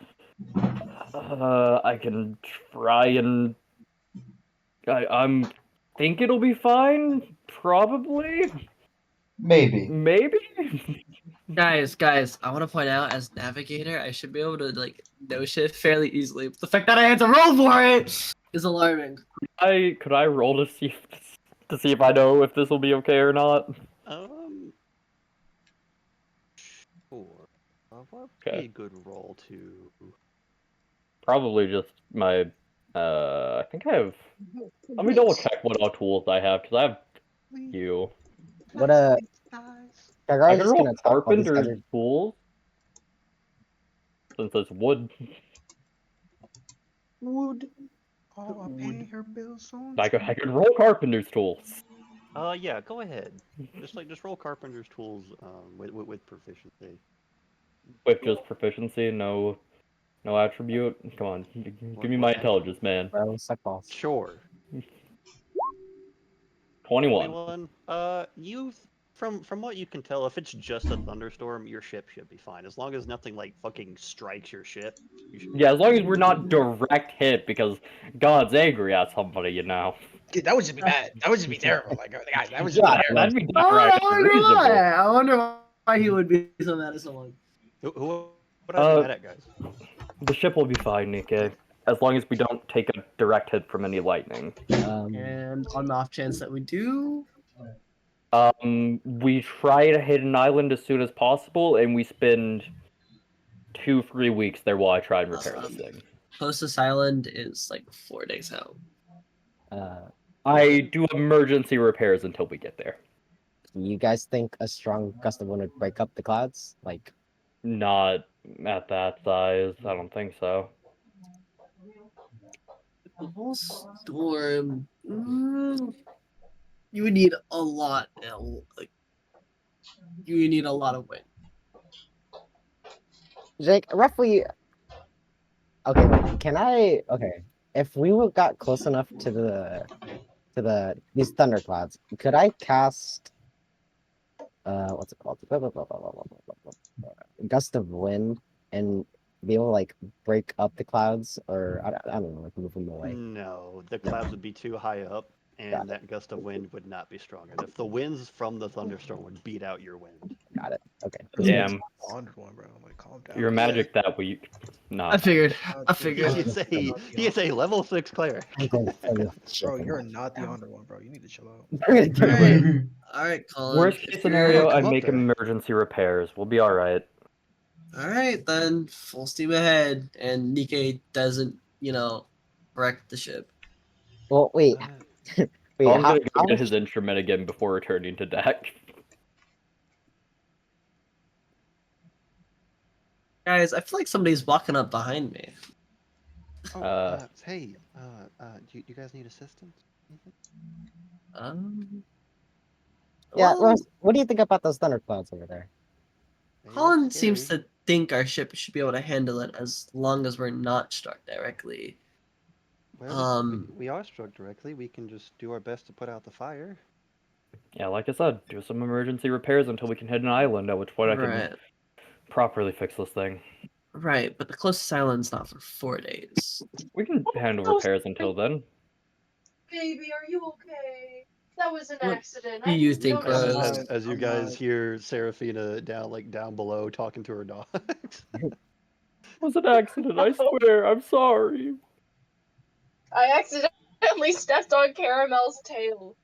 I can try and... I'm think it'll be fine? Probably? Maybe. Maybe? Guys, I want to point out, as navigator, I should be able to like no shift fairly easily. But the fact that I had to roll for it is alarming. Could I roll to see if I know if this will be okay or not? Sure. What would Okay. be a good roll to? Probably just my. I think I have. Let me double check what all tools I have because I have few. What I Kagara's can just roll gonna talk while these guys carpenter's tools since it's wood. Wood. Oh, I pay her bills on I could roll carpenter's tools. Yeah, go ahead. Just roll carpenter's tools with proficiency. With just proficiency, no attribute. Come on, give me my intelligence, man. bro, suck balls. Sure. 21. 21. You from what you can tell, if it's just a thunderstorm, your ship should be fine. As long as nothing like fucking strikes your ship. You should Yeah, as long as we're not direct hit because God's angry at somebody, you know. Dude, that would just be bad. That would just be terrible. Like, guys, that would just Yeah, be terrible. That'd be downright unreasonable. I wonder why he would be so mad at someone. Who would I be mad at, guys? The ship will be fine, Nikkei. As long as we don't take a direct hit from any lightning. And on the off chance that we do, We try to hit an island as soon as possible, and we spend 2-3 weeks there while I try and repair this thing. closest island is like 4 days out. I do emergency repairs until we get there. You guys think a strong gust of wind would break up the clouds? Like, Not at that size. I don't think so. The whole storm. You would need a lot. Like, you would need a lot of wind. Jake, roughly. Okay, wait, can I? Okay, if we got close enough to these thunderclouds, could I cast? What's it called? Gust of wind and be able to like break up the clouds, or I don't know, like move them away. No, the clouds would be too high up, and that gust of wind would not be strong enough. The winds from the thunderstorm would beat out your wind. Got it. Okay. Damn. On one, bro. Like, calm down. Your magic that we. Nah. I figured. He is a level 6 cleric. Bro, you're not the Honor one, bro. You need to chill out. All right, Colin. Worst case scenario, I come up make there. emergency repairs. We'll be alright. All right, then full steam ahead, and Nikkei doesn't, wreck the ship. Well, wait. Wait, I'm how, gonna go get his instrument again before returning to deck. Guys, I feel like somebody's walking up behind me. Hey, do you guys need assistance? yeah, Well, Ross, what do you think about those thunderclouds over there? They Colin look seems scary. to think our ship should be able to handle it as long as we're not struck directly. Well, we are struck directly. We can just do our best to put out the fire. Yeah, like I said, do some emergency repairs until we can hit an island, at which point I can properly fix this thing. Right, but the closest island's not for 4 days. We can handle repairs until then. Baby, are you okay? That was an What accident. do you think, noticed Rose? it. As you guys hear Seraphina down below talking to her dogs. It was an accident, I swear. I'm sorry. I accidentally stepped on Caramel's tail.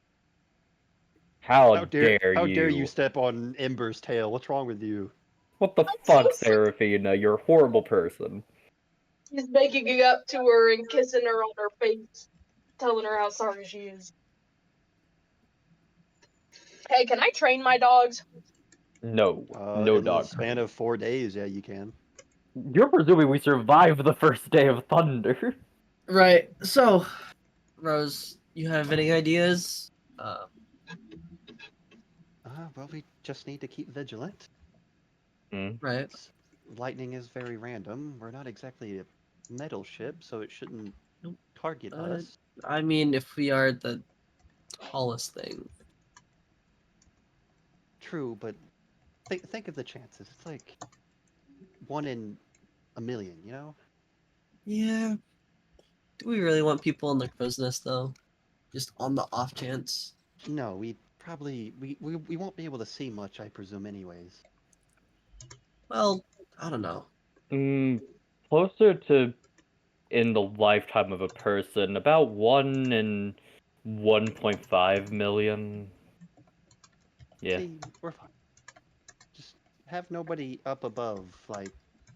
How dare you step on Ember's tail? What's wrong with you? What the fuck, Seraphina? You're a horrible person. He's making it up to her and kissing her on her face, telling her how sorry she is. Hey, can I train my dogs? No. No in dog. the span of 4 days, yeah, you can. You're presuming we survived the first day of thunder. Right, so, Rose, you have any ideas? Well, we just need to keep vigilant. Right. Lightning is very random. We're not exactly a metal ship, so it shouldn't target us. I mean, if we are the tallest thing. True, but think of the chances. It's like 1 in a million, you know? Yeah. Do we really want people in the crow's nest, though? Just on the off chance? No, we probably we won't be able to see much, I presume, anyways. Well, I don't know. Closer to in the lifetime of a person, about 1 in 1.5 million. Yeah. See, we're fine. Just have nobody up above like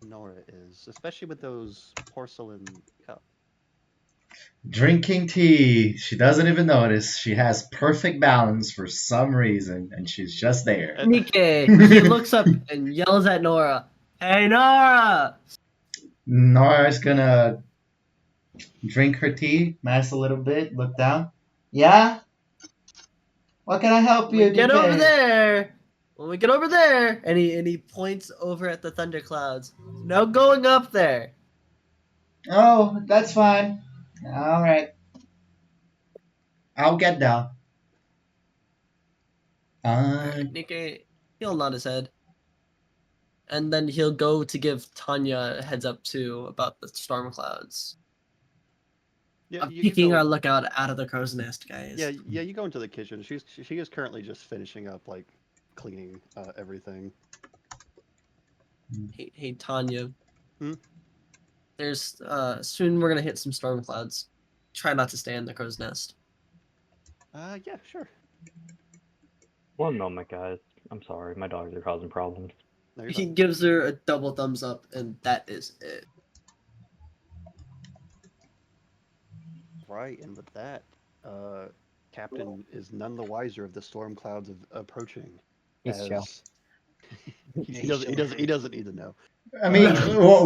Nora is, especially with those porcelain cups. Drinking tea. She doesn't even notice. She has perfect balance for some reason, and she's just there. Nikkei, he looks up and yells at Nora. Hey, Nora! Nora's gonna drink her tea, mash a little bit, look down. Yeah? What can I help When you, we get over DK? there, and he points over at the thunderclouds. No going up there. Oh, that's fine. All right. I'll get down. Nikkei, he'll nod his head. And then he'll go to give Tanya a heads up too about the storm clouds. Yeah, I'm you peeking go, our lookout out of the crow's nest, guys. yeah, you go into the kitchen. She is currently just finishing up like cleaning everything. Hey Tanya. Hmm? There's soon we're gonna hit some storm clouds. Try not to stay in the crow's nest. Yeah, sure. One moment, guys. I'm sorry, my dogs are causing problems. No, you're He fine. gives her a double thumbs up, and that is it. Right, and with that, Captain is none the wiser of the storm clouds approaching. He's chill. He doesn't need to know. I mean,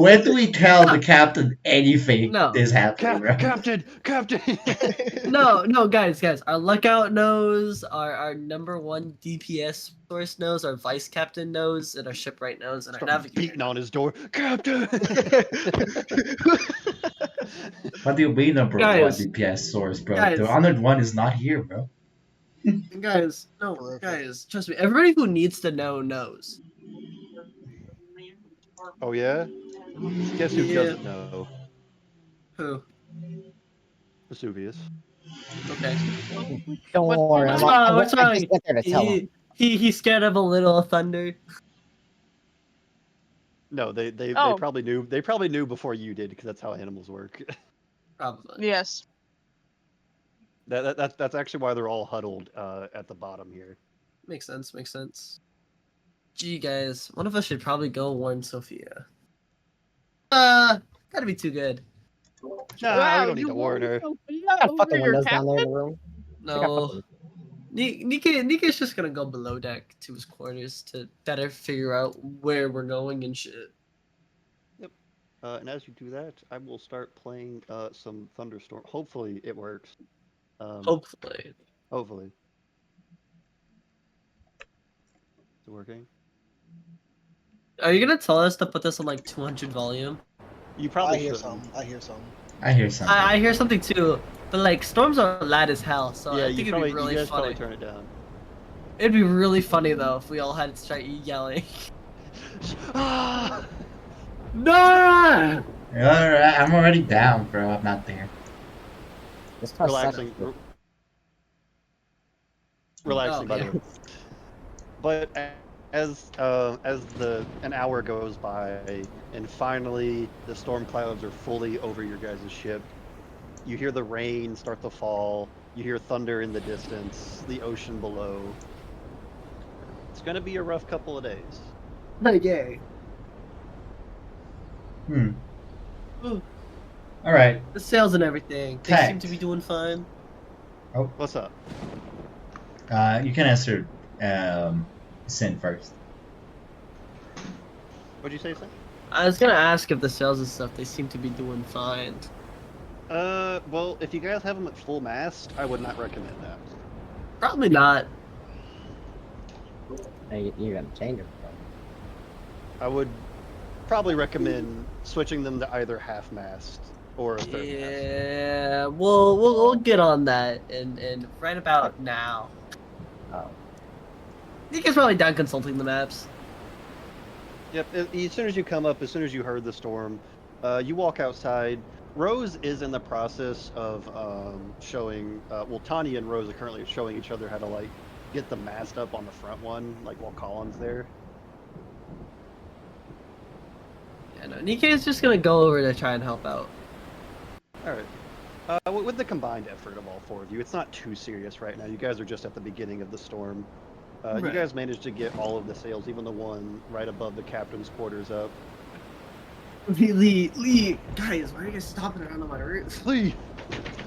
when do we tell the captain anything No. is happening, bro? Captain! No, guys. Our lookout knows, our number one DPS source knows, our vice captain knows, and our shipwright knows, and our Start navigator beating on his door. Captain! What do you mean, number one Guys. DPS source, bro? Guys. The honored one is not here, bro. Guys, trust me. Everybody who needs to know knows. Oh yeah? Guess who Yeah. doesn't know? Who? Vesuvius. Okay. Don't worry. What's I'm wrong? What's I wrong? just get there to tell him. He's scared of a little thunder. No, they Oh. probably knew. They probably knew before you did because that's how animals work. Probably. Yes. That's actually why they're all huddled at the bottom here. Makes sense. Gee, guys, one of us should probably go warn Sophia. Gotta be too good. Nah, we don't need to warn her. You got fucking windows down there in the room. No. Nika's just gonna go below deck to his quarters to better figure out where we're going and shit. Yep. And as you do that, I will start playing some Thunderstorm. Hopefully it works. Hopefully. Hopefully. Is it working? Are you gonna tell us to put this on like 200 volume? You probably I hear shouldn't. some. I hear some. I hear something. I hear something too, but like storms are loud as hell, so Yeah, I think you it'd probably be really you guys funny. probably turn it down. It'd be really funny though if we all had to start yelling. Ah! No! Alright, I'm already down, bro. I'm not there. This car's Relaxing. Relaxing, by the way. But as an hour goes by, and finally the storm clouds are fully over your guys' ship, you hear the rain start to fall. You hear thunder in the distance, the ocean below. It's gonna be a rough couple of days. Okay. Alright. The sails and everything. They Tact. seem to be doing fine. What's up? You can answer Sin first. What'd you say, Sam? I was gonna ask if the sails and stuff, they seem to be doing fine. Well, if you guys have them at full mast, I would not recommend that. Probably not. Hey, you gotta change them. I would probably recommend switching them to either half mast or a third mast. Yeah, we'll get on that and right about now. Oh. Nika's probably done consulting the maps. Yep, as soon as you come up, as soon as you heard the storm, you walk outside. Rose is in the process of showing, well, Tanya and Rose are currently showing each other how to, like, get the mast up on the front one, like while Colin's there. Yeah, no, Nikkei's just gonna go over to try and help out. All right. With the combined effort of all four of you, it's not too serious right now. You guys are just at the beginning of the storm. You Right. guys managed to get all of the sails, even the one right above the captain's quarters, up. Lee, guys, why are you guys stopping around on my roof? Lee!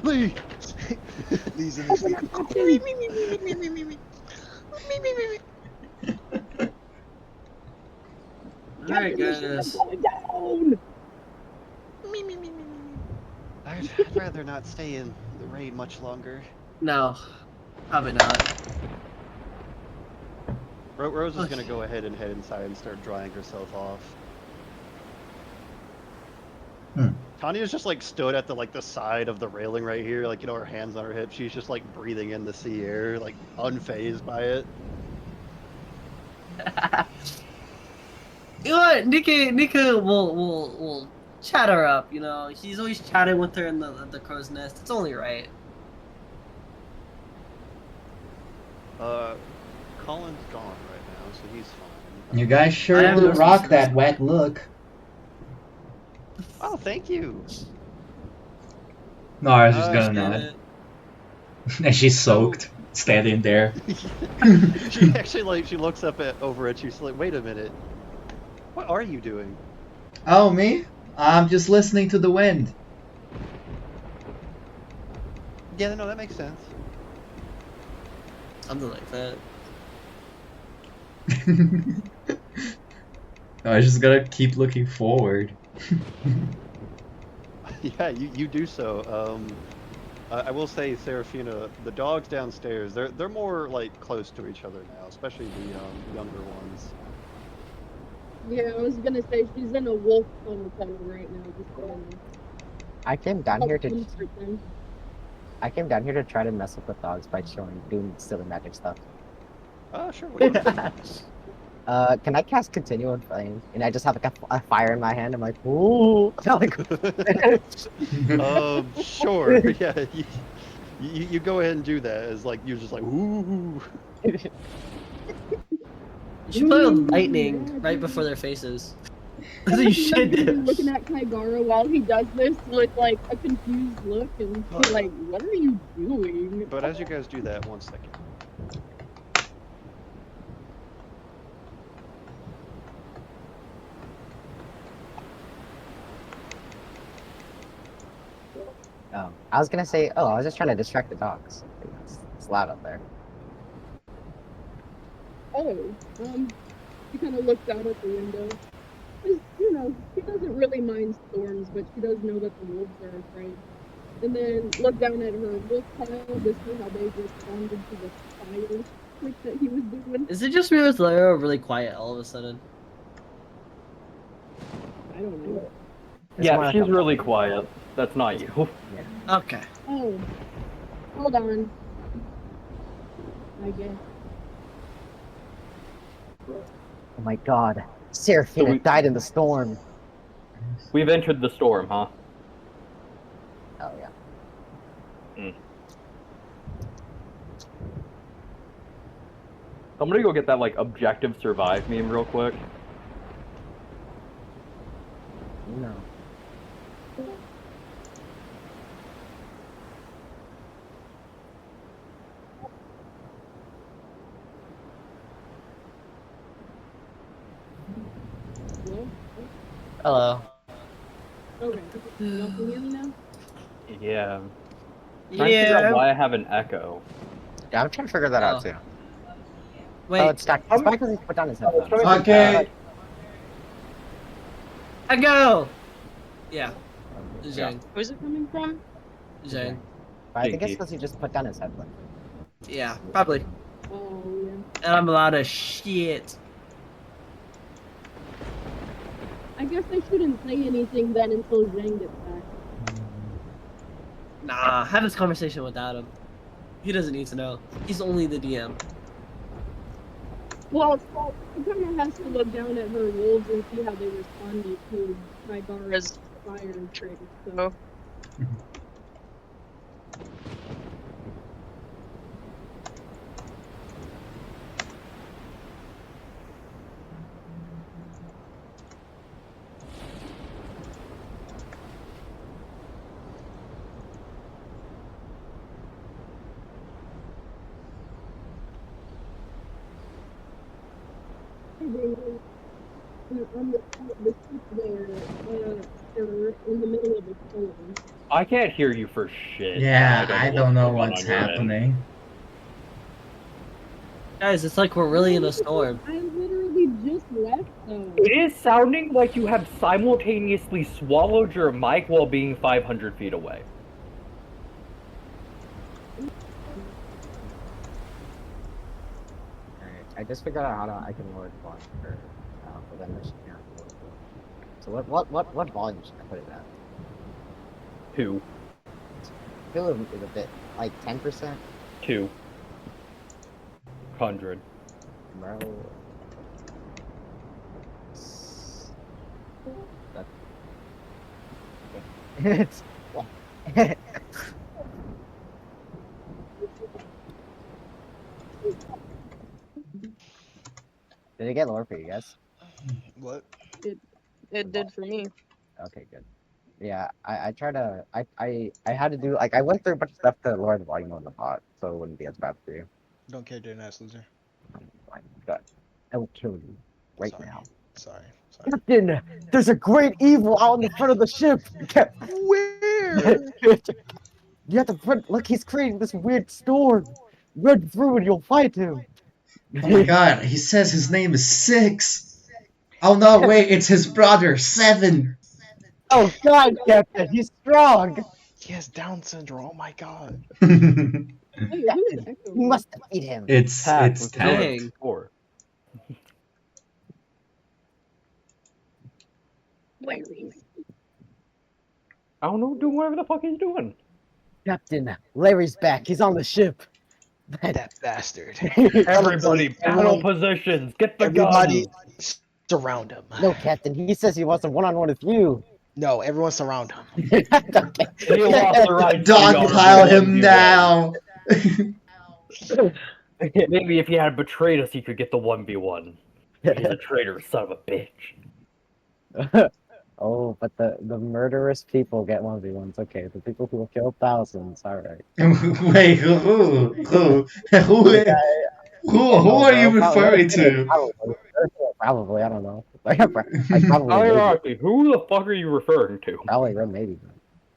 Lee's in the sleep. Alright, guys. I'd rather not stay in the raid much longer. No, probably not. Rose is gonna go ahead and head inside and start drying herself off. Tanya's just like stood at the side of the railing right here, like, you know, her hands on her hips. She's just like breathing in the sea air, like unfazed by it. You know what? Nika will chat her up. You know, he's always chatting with her in the crow's nest. It's only right. Colin's gone right now, so he's fine. You guys sure have do no rock suspicions. that wet look. Oh, thank you. No, I was just Appreciate gonna nod. it. And she's soaked, standing there. She actually she looks up over at you. She's like, wait a minute. What are you doing? Oh, me? I'm just listening to the wind. Yeah, no, that makes sense. Something like that. No, I just gotta keep looking forward. Yeah, you do so. I will say, Serafina, the dogs downstairs, they're more like close to each other now, especially the younger ones. Yeah, I was gonna say she's in a wolf tunnel right now. I came down here to comfort them. try to mess with the dogs by doing silly magic stuff. Oh, sure. What do you want? Can I cast Continuum Flame? And I just have like a fire in my hand. I'm like, ooh. Like, Sure. Yeah. You go ahead and do that. As like you're just like, ooh. You should play with lightning right before their faces. That's what you should do. Looking at Kaigara while he does this with like a confused look and she's like, what are you doing? But as you guys do that, 1 second. oh, I was gonna say, I was just trying to distract the dogs. It's loud up there. She kind of looks out at the window. You know, she doesn't really mind storms, but she does know that the wolves are afraid. And then look down at her wolf pile to see how they responded to the fire trick that he was doing. Is it just me with Lyra really quiet all of a sudden? I don't know. Yeah, she's really quiet. That's not you. Okay. Oh, hold on. I guess. Oh my god. Seraphina died in the storm. We've entered the storm, huh? Oh, yeah. I'm gonna go get that, like, objective survive meme real quick. No. Hello. Okay. Y'all can hear me now? Yeah. Trying to figure out Yeah. why I have an echo. Yeah, I'm trying to figure that out too. Wait. Oh, it's stuck. It's probably because he put down his headphones. Okay. I go. Yeah. Zhang. Where's it coming from? Zhang. But I think it's Pinky. because he just put down his headphones. Yeah, probably. Oh, yeah. And I'm a lot of shit. I guess I shouldn't say anything then until Zhang gets back. Nah, have this conversation without him. He doesn't need to know. He's only the DM. Well, she kind of has to look down at her wolves and see how they responded to Kaigara's fire trick, so... I can't hear you for shit. Yeah, I don't know what's going on your end. happening. Guys, it's like we're really in a storm. I literally just left though. It is sounding like you have simultaneously swallowed your mic while being 500 feet away. Alright, I just figured out how I can lower the volume for them. So what volume should I put it at? 2. I feel it's a bit like 10%. 200. Bro. It's Did it get lower for you guys? What? It did for me. Okay, good. Yeah, I try to I had to do like I went through a bunch of stuff to lower the volume on the pot, so it wouldn't be as bad for you. Don't care, dead ass loser. My God, I will kill you right Sorry. now. Sorry. Captain, there's a great evil out in the front of the ship. Where? You have to look. He's creating this weird storm. Run through and you'll fight him. Oh my god, he says his name is 6. Oh no, wait, it's his brother, 7. Oh God, Captain, he's strong. He has Down syndrome. Oh my god. Wait, who is Echo? You must defeat him. it's with Tact. Dang. 4. I don't know, do whatever the fuck he's doing. Captain, Larry's back. He's on the ship. That bastard. Everybody, battle positions, get the Everybody gun. surround him. No, Captain, he says he wants a one-on-one with you. No, everyone surround him. He lost the right to Dogpile him 1v1. now! Maybe if he had betrayed us, he could get the 1v1. He's a traitor, son of a bitch. Oh, but the murderous people get 1v1s. Okay, the people who will kill thousands. All right. Wait, who are you referring to? Probably, I don't know. Probably, Hierarchy, who the fuck are you referring to? probably, maybe.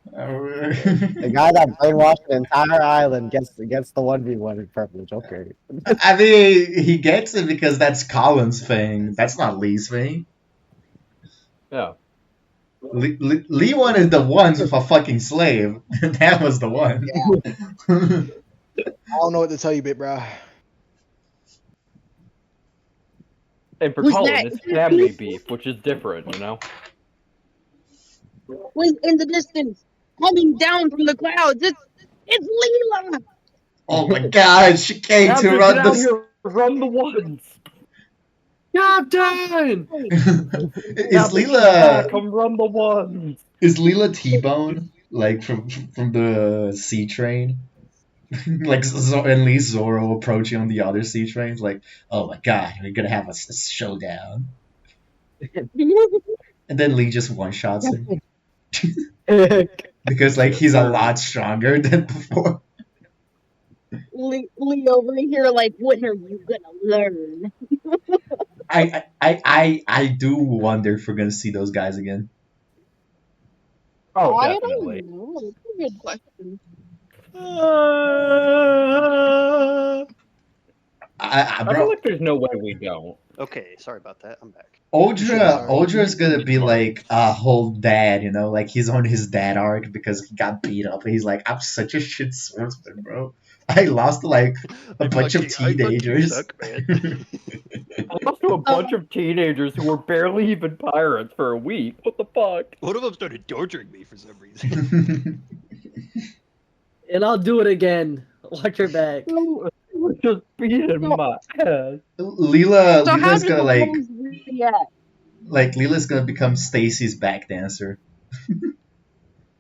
The guy that brainwashed the entire island gets the 1v1 in privilege. Okay. I mean, he gets it because that's Colin's thing. That's not Lee's thing. Yeah. Lee wanted the ones with a fucking slave. That was the one. I don't know what to tell you, bit bro. And for Who's Colin, that? it's family beef, which is different, you know? Wait, in the distance, coming down from the clouds. It's Leela. Oh my god, she came to Captain, run get out the. here, run the ones. Captain! Is Leela? Come run the ones. Is Leela T-Bone like from the sea train? Like at least Zoro approaching on the other sea trains, like, oh my god, we're gonna have a showdown. And then Lee just one shots him because like he's a lot stronger than before. Lee over here, like, when are you gonna learn? I do wonder if we're gonna see those guys again. Oh, I definitely. don't know. It's a good question. I Bro, feel like there's no way we don't. Okay, sorry about that. I'm back. Uldra's gonna be like a whole dad, you know, like he's on his dad arc because he got beat up. And he's like, I'm such a shit swordsman, bro. I lost to like a bunch of teenagers. I lost to a bunch of teenagers who were barely even pirates for a week. What the fuck? One of them started torturing me for some reason. And I'll do it again. Watch your back. Just beating my ass. Leela's gonna like Leela's gonna become Stacy's back dancer.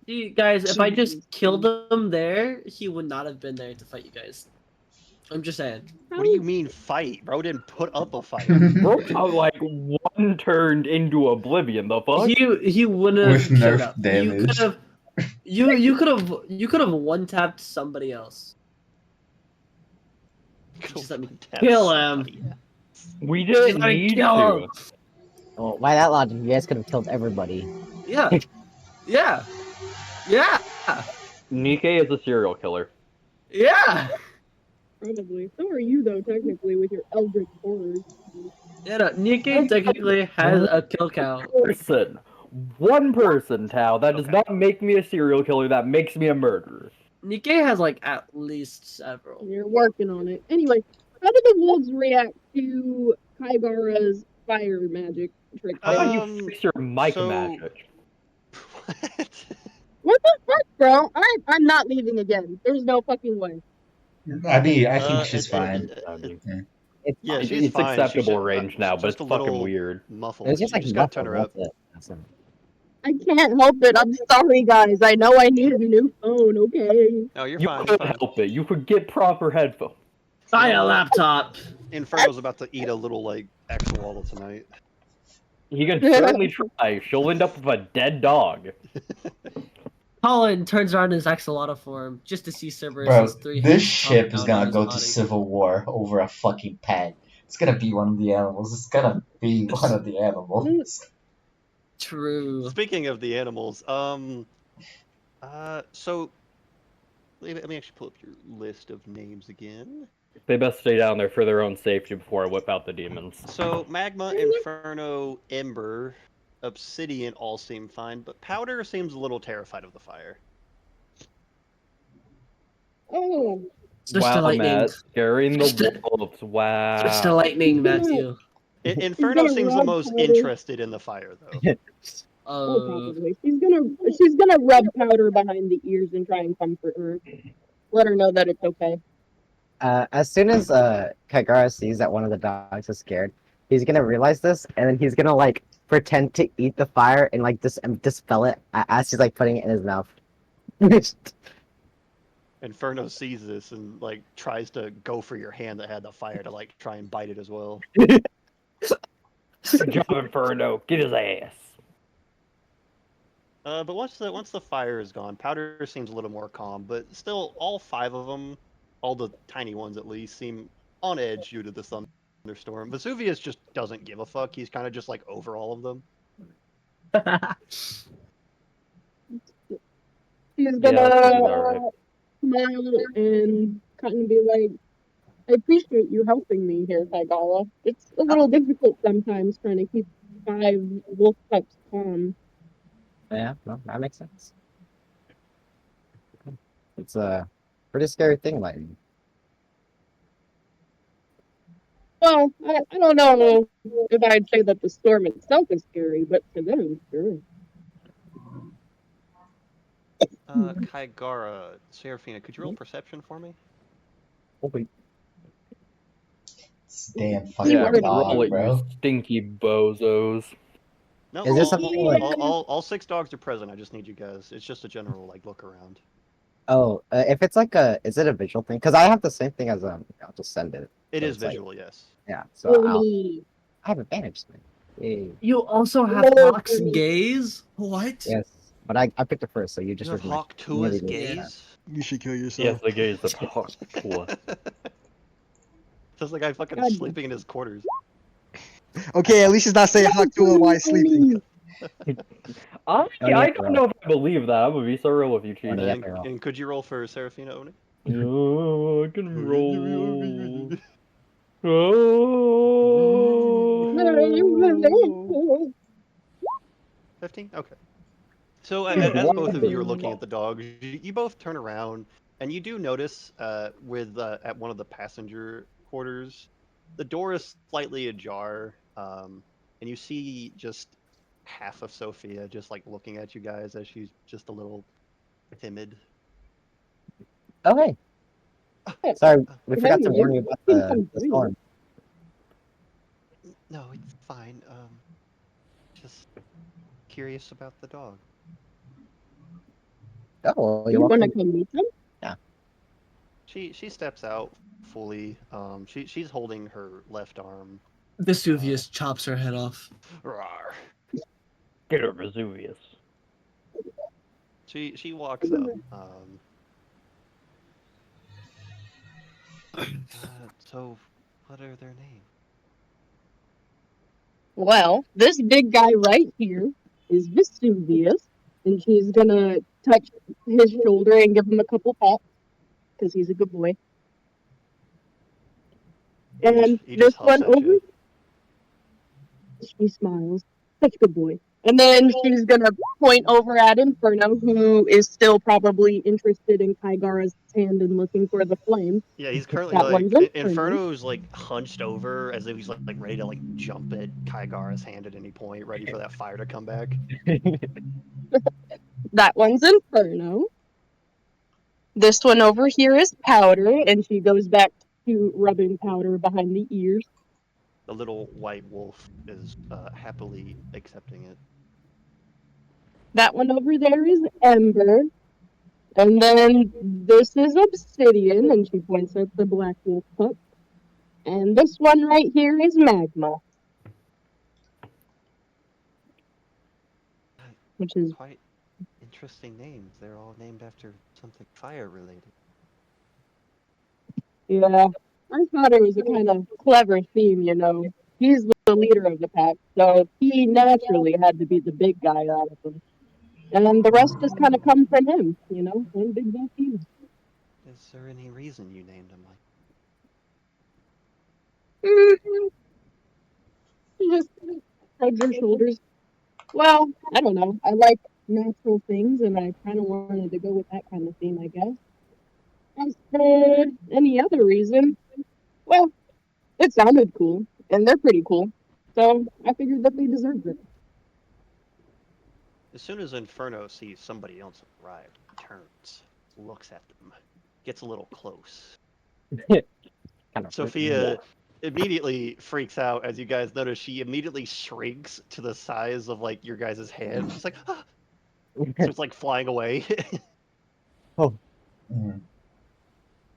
See, guys, if I just killed him there, he would not have been there to fight you guys. I'm just saying. What do you mean fight? Bro didn't put up a fight. Bro, like one turned into oblivion. The fuck? He wouldn't have With showed nerf up. damage. You could have one tapped somebody else. Just let me kill him. We She's didn't gonna need kill to. him. Well, by that logic, you guys could have killed everybody. Yeah. Yeah. Yeah. Nikkei is a serial killer. Yeah. Probably. So are you though, technically, with your eldritch horrors. Yeah, no, Nikkei technically has a kill count. One person, Tao. That does not make me a serial killer. That makes me a murderer. Nikkei has like at least several. You're working on it. Anyway, how did the wolves react to Kaigara's fire magic trick? How about you fix your mic so- magic? What the fuck, bro? I'm not leaving again. There's no fucking way. I mean, I think she's fine. Yeah, she's It's fine. She acceptable should- range now, but just it's a fucking little weird. muffled. It was just You like just gotta turn her muffled, up. that's it. I can't help it. I'm sorry, guys. I know I need a new phone, okay? No, you're You fine. You're could fine. help it. You could get proper headphones. Buy a laptop. Inferno's about to eat a little like axolotl tonight. He can certainly try. She'll end up with a dead dog. Colin turns around in his axolotl form just to see Bro, Cerberus's 3 this hands ship chomp is down on gonna his go to body. civil war over a fucking pet. It's gonna be one of the animals. It's gonna be one of the animals. True. Speaking of the animals, so let me actually pull up your list of names again. They best stay down there for their own safety before I whip out the demons. So Magma, Inferno, Ember, Obsidian all seem fine, but Powder seems a little terrified of the fire. Oh. Switch to Wow, lightning. Matt, scaring Switch the to- wolves. Wow. Switch to lightning, Matthew. Inferno gonna seems the rub most Powder. interested in the fire, though. Oh, probably. She's gonna rub Powder behind the ears and try and comfort her. Let her know that it's okay. As soon as Kaigara sees that one of the dogs is scared, he's gonna realize this, and then he's gonna like pretend to eat the fire and like dispel it as he's like putting it in his mouth. Inferno sees this and like tries to go for your hand that had the fire to like try and bite it as well. Good job, Inferno. Get his ass. But once the fire is gone, Powder seems a little more calm. But still, all 5 of them, all the tiny ones at least, seem on edge due to the thunderstorm. Vesuvius just doesn't give a fuck. He's kind of just like over all of them. She's Yeah, gonna that's alright. smile and kind of be like, I appreciate you helping me here, Kaigara. It's a little difficult sometimes trying to keep 5 wolf pups calm. Yeah, no, that makes sense. It's a pretty scary thing, lightning. Well, I don't know if I'd say that the storm itself is scary, but to them, sure. Kaigara, Serafina, could you roll perception for me? Hopefully. It's a damn You fucking are the Roll dog, it, bro. you stinky bozos. No, Is this something like- all 6 dogs are present. I just need you guys. It's just a general like look around. Oh, if it's like is it a visual thing? Because I have the same thing as I'll just send it. It So is it's like- visual, yes. Yeah, so Only I have advantage. Yay. You also have Hawk's gaze? What? Yes, but I picked it first, so you just You have reflect- Hawk Tua's really good. gaze. You should kill Yes, yourself. the gaze of Hawk. Just like I fucking God. sleeping in his quarters. Okay, at least he's not saying hot to while he's sleeping. I yeah, don't know if I believe that. I'm gonna be so real with you, Chief. Yeah, And, they're all- and could you roll for Serafina Oni? Oh, I can roll. Oh. 15? Okay. So Yeah, as both of you are wow. looking at the dogs, you both turn around and you do notice with at one of the passenger quarters, the door is slightly ajar, and you see just half of Sophia just like looking at you guys as she's just a little timid. Okay. Sorry, we Can forgot I to warn you about the breathe? storm. No, it's fine. Just curious about the dog. Oh, well, You you're want to welcome. come meet them? She steps out fully. She's holding her left arm. Vesuvius chops her head off. Rawr. Get her, Vesuvius. She walks up. So, what are their names? Well, this big guy right here is Vesuvius, and she's gonna touch his shoulder and give him a couple pats because he's a good boy. And He this just huffs one at over, you. she smiles. Such a good boy. And then she's gonna point over at Inferno, who is still probably interested in Kaigara's hand and looking for the flame. Yeah, he's currently That like one's Inferno. Inferno's like hunched over as if he's like ready to like jump at Kaigara's hand at any point, ready for that fire to come back. That one's Inferno. This one over here is Powder, and she goes back to rubbing Powder behind the ears. The little white wolf is happily accepting it. That one over there is Ember. And then this is Obsidian, and she points at the black wolf pup. And this one right here is Magma. Which is Quite interesting names. They're all named after something fire related. yeah. I thought it was a kind of clever theme, you know. He's the leader of the pack, so he naturally had to be the big guy out of them. And the rest just kind of come from him, you know, one big bad team. Is there any reason you named him like? He just shrugs her shoulders. Well, I don't know. I like natural things, and I kind of wanted to go with that kind of theme, I guess. As for any other reason, well, it sounded cool, and they're pretty cool. So I figured that they deserved it. As soon as Inferno sees somebody else arrive, he turns, looks at them, gets a little close. Kind of Sophia immediately freaks out as you guys notice she immediately shrinks to the size of like your guys' hand. She's like, ah! So it's like flying away. Oh. Mm.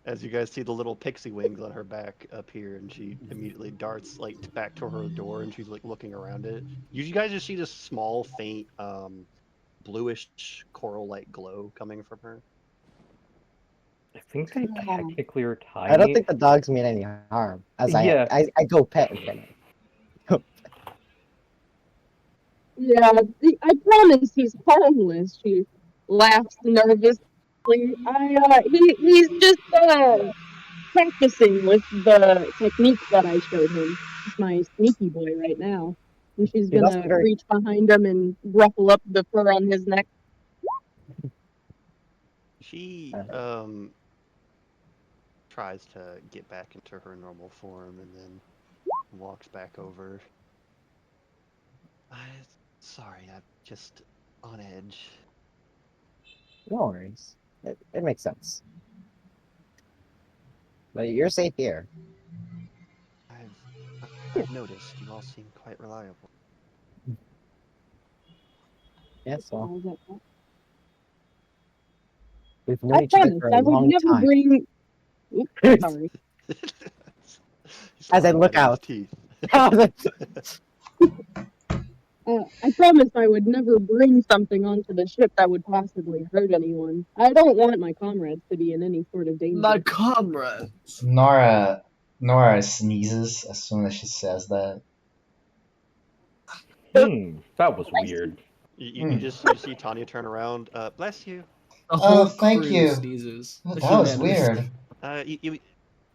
As you guys see the little pixie wings on her back appear, and she immediately darts like back to her door, and she's like looking around it. You guys just see this small, faint, bluish coral-like glow coming from her. I think they technically are tiny. I don't think the dogs mean any harm. As Yeah. I go pet Infinite. Yeah, I promise he's harmless. She laughs nervously. He's just practicing with the techniques that I showed him. He's my sneaky boy right now. And she's He's also gonna very- reach behind him and ruffle up the fur on his neck. She tries to get back into her normal form and then walks back over. Sorry, I'm just on edge. No worries. It makes sense. But you're safe here. I've noticed you all seem quite reliable. Yes, well, How's that? we've known I each other promise for a I would long never time. bring. Oops, sorry. As I look out. Teeth. I promise I would never bring something onto the ship that would possibly hurt anyone. I don't want my comrades to be in any sort of danger. My comrades. Nora sneezes as soon as she says that. That was weird. You just see Tanya turn around. Bless you. The whole Thank crew you. sneezes. Oh, that was weird.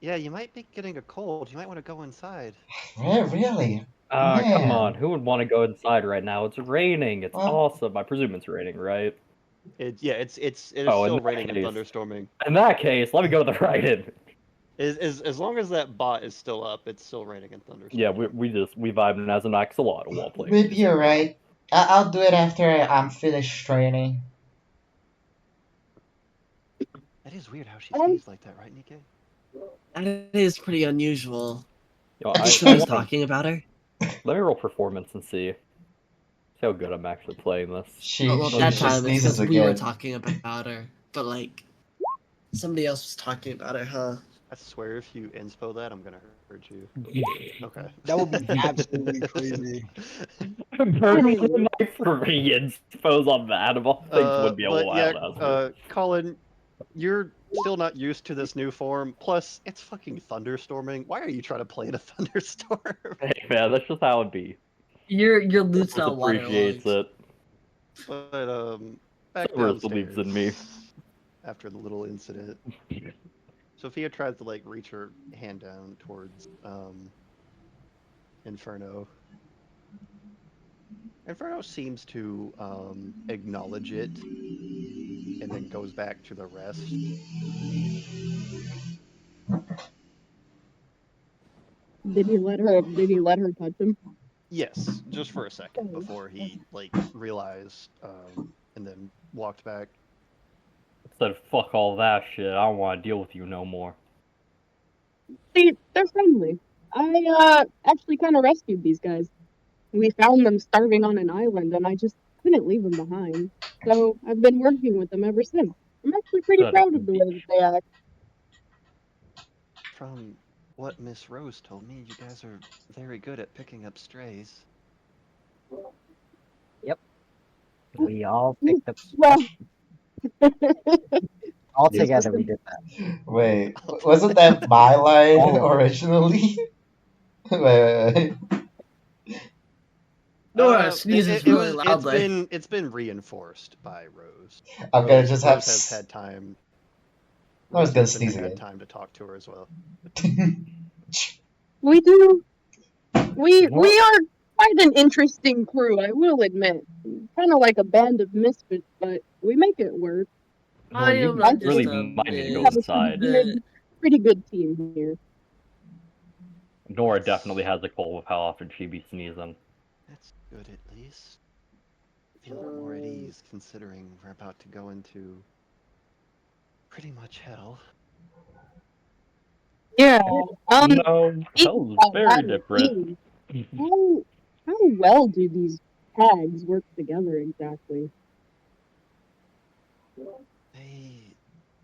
Yeah, you might be getting a cold. You might want to go inside. Really? Come Man. on, who would want to go inside right now? It's raining. It's Well- awesome. I presume it's raining, right? It is Oh, in still that raining and case. thunderstorming. In that case, let me go to the right-in. As long as that bot is still up, it's still raining and thunderstorming. Yeah, we vibing as an axolotl while playing. Maybe you're right. I'll do it after I'm finished training. That is weird how she sneezed like that, right, Nikkei? That is pretty unusual. Yo, Are you I still wanna- talking about her? Let me roll performance and see how good I'm actually playing this. She Well, that she time it's sneezes because we were again. talking about her, but like somebody else was talking about her, huh? I swear if you inspo that, I'm gonna hurt you. Okay. That would be absolutely crazy. Burning my free inspos on that of all things would be a but wild ass. Colin, you're still not used to this new form. Plus, it's fucking thunderstorming. Why are you trying to play in a thunderstorm? Hey man, that's just how it be. Your loot's Cerberus not appreciates waterlogged. it. But back Cerberus downstairs. believes in me. After the little incident, Sophia tries to like reach her hand down towards Inferno. Inferno seems to acknowledge it and then goes back to the rest. Did he let her touch him? Yes, just for a second before he like realized and then walked back. Said, fuck all that shit. I don't want to deal with you no more. See, they're friendly. I actually kind of rescued these guys. We found them starving on an island, and I just couldn't leave them behind. So I've been working with them ever since. I'm actually pretty Good. proud of the way that they act. From what Miss Rose told me, you guys are very good at picking up strays. We all picked up Well, all Yes. together. We did that. Wait, wasn't that my line All of it. originally? Wait. Nora sneezes really loudly. It's been reinforced by Rose. I'm gonna Rose, just Rose have. has had time. I was Rose gonna has sneeze had again. time to talk to her as well. we do. We What? are quite an interesting crew, I will admit. Kind of like a band of misfits, but we make it work. I You am not really just a might need to go We have a inside. pretty good team here. Nora definitely has a cold with how often she be sneezing. That's good at least. Feel a bit more at ease considering we're about to go into pretty much hell. Yeah. No, Speaking hell's about very that different. how well do these tags work together exactly? They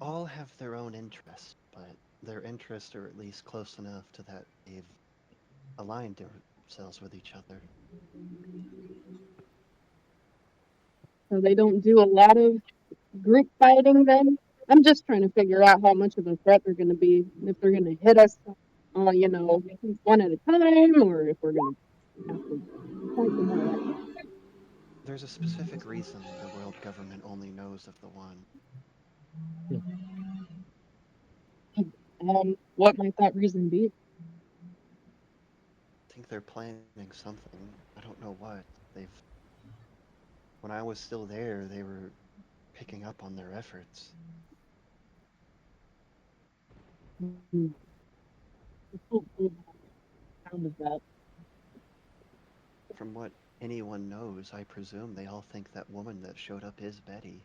all have their own interests, but their interests are at least close enough to that they've aligned themselves with each other. So they don't do a lot of group fighting then? I'm just trying to figure out how much of a threat they're going to be. If they're going to hit us, one at a time, or if we're going to have to fight them all at once. There's a specific reason the world government only knows of the one. What might that reason be? I think they're planning something. I don't know what. When I was still there, they were picking up on their efforts. Hmm. I don't know the sound of that. From what anyone knows, I presume they all think that woman that showed up is Betty.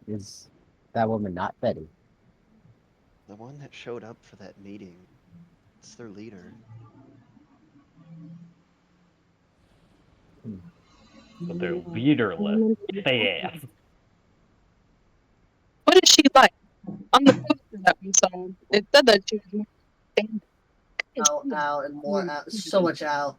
Is that woman not Betty? The one that showed up for that meeting. It's their leader. But they're Yeah, I leaderless. remember Get you they talking ass. about. What is she like? On the poster that we saw, it said that she was more famous. Ow, and more ow. So much ow.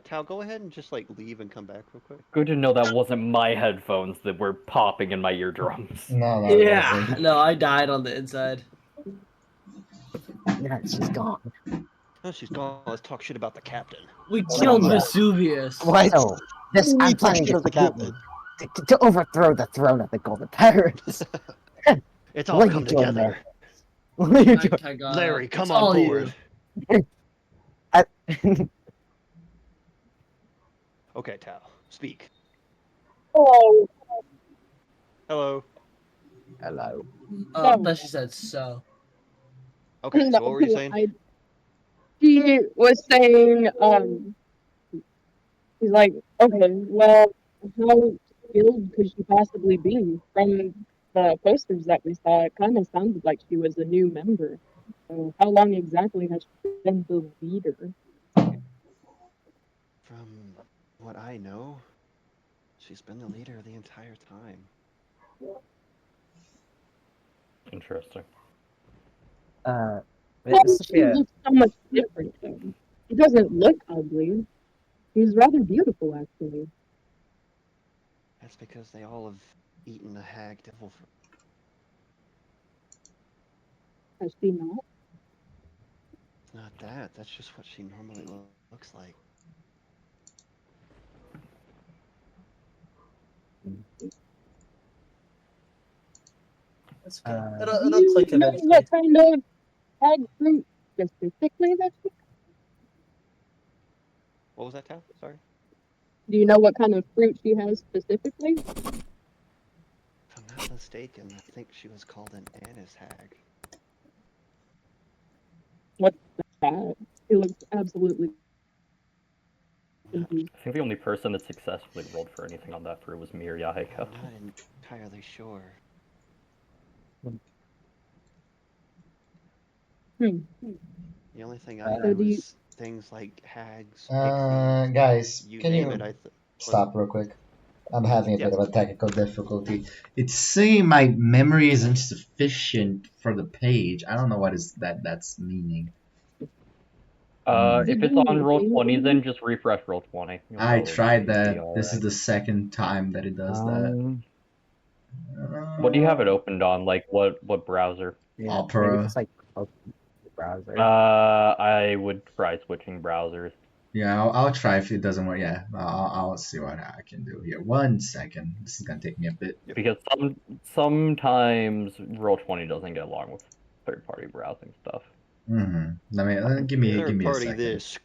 Tao, go ahead and just like leave and come back real quick. Good to know that wasn't my headphones that were popping in my eardrums. No, it Yeah, wasn't. no, I died on the inside. Yeah, she's gone. Oh, she's gone. Let's talk shit about the captain. We Oh, killed yeah. Vesuvius. What? So I'm planning talking to of the defeat captain. to overthrow the throne of the Golden Pirates. It's all Will you come join me? together. Will you join? Larry, come it's on all board. you. Okay, Tao, speak. Oh, Hello. Hello. Oh, that she said so. Okay, so what were you saying? She was saying, she's like, okay, well, how skilled could she possibly be? From the posters that we saw, it kind of sounded like she was a new member. So how long exactly has she been the leader? From what I know, she's been the leader the entire time. Interesting. Why does she Sophia, look so much different though? She doesn't look ugly. She's rather beautiful, actually. That's because they all have eaten the hag devil fruit. Has she not? not that. That's just what she normally looks like. That's okay. Uh, It'll Do click you know eventually. what kind of egg fruit specifically that she? What was that, Tao? Sorry. Do you know what kind of fruit she has specifically? If I'm not mistaken, I think she was called an anise hag. What's that? It looks absolutely confused. I think the only person that successfully rolled for anything on that fruit was Mir Yahiko. I'm not entirely sure. Hmm. The only thing I So know do you? is things like hags, pixies, Guys, you can name it. you stop real quick? I'm having a bit of a technical difficulty. It's saying my memory is insufficient for the page. I don't know what is that's meaning. If it's on Roll20, then just refresh Roll20. I tried that. All This is right. the second time that it does that. What do you have it opened on? Like what browser? Yeah, Opera. maybe just like open the browser. I would try switching browsers. Yeah, I'll try if it doesn't work. Yeah, I'll see what I can do here. 1 second. This is gonna take me a bit. Because sometimes Roll20 doesn't get along with third-party browsing stuff. Give me a Third party second. this.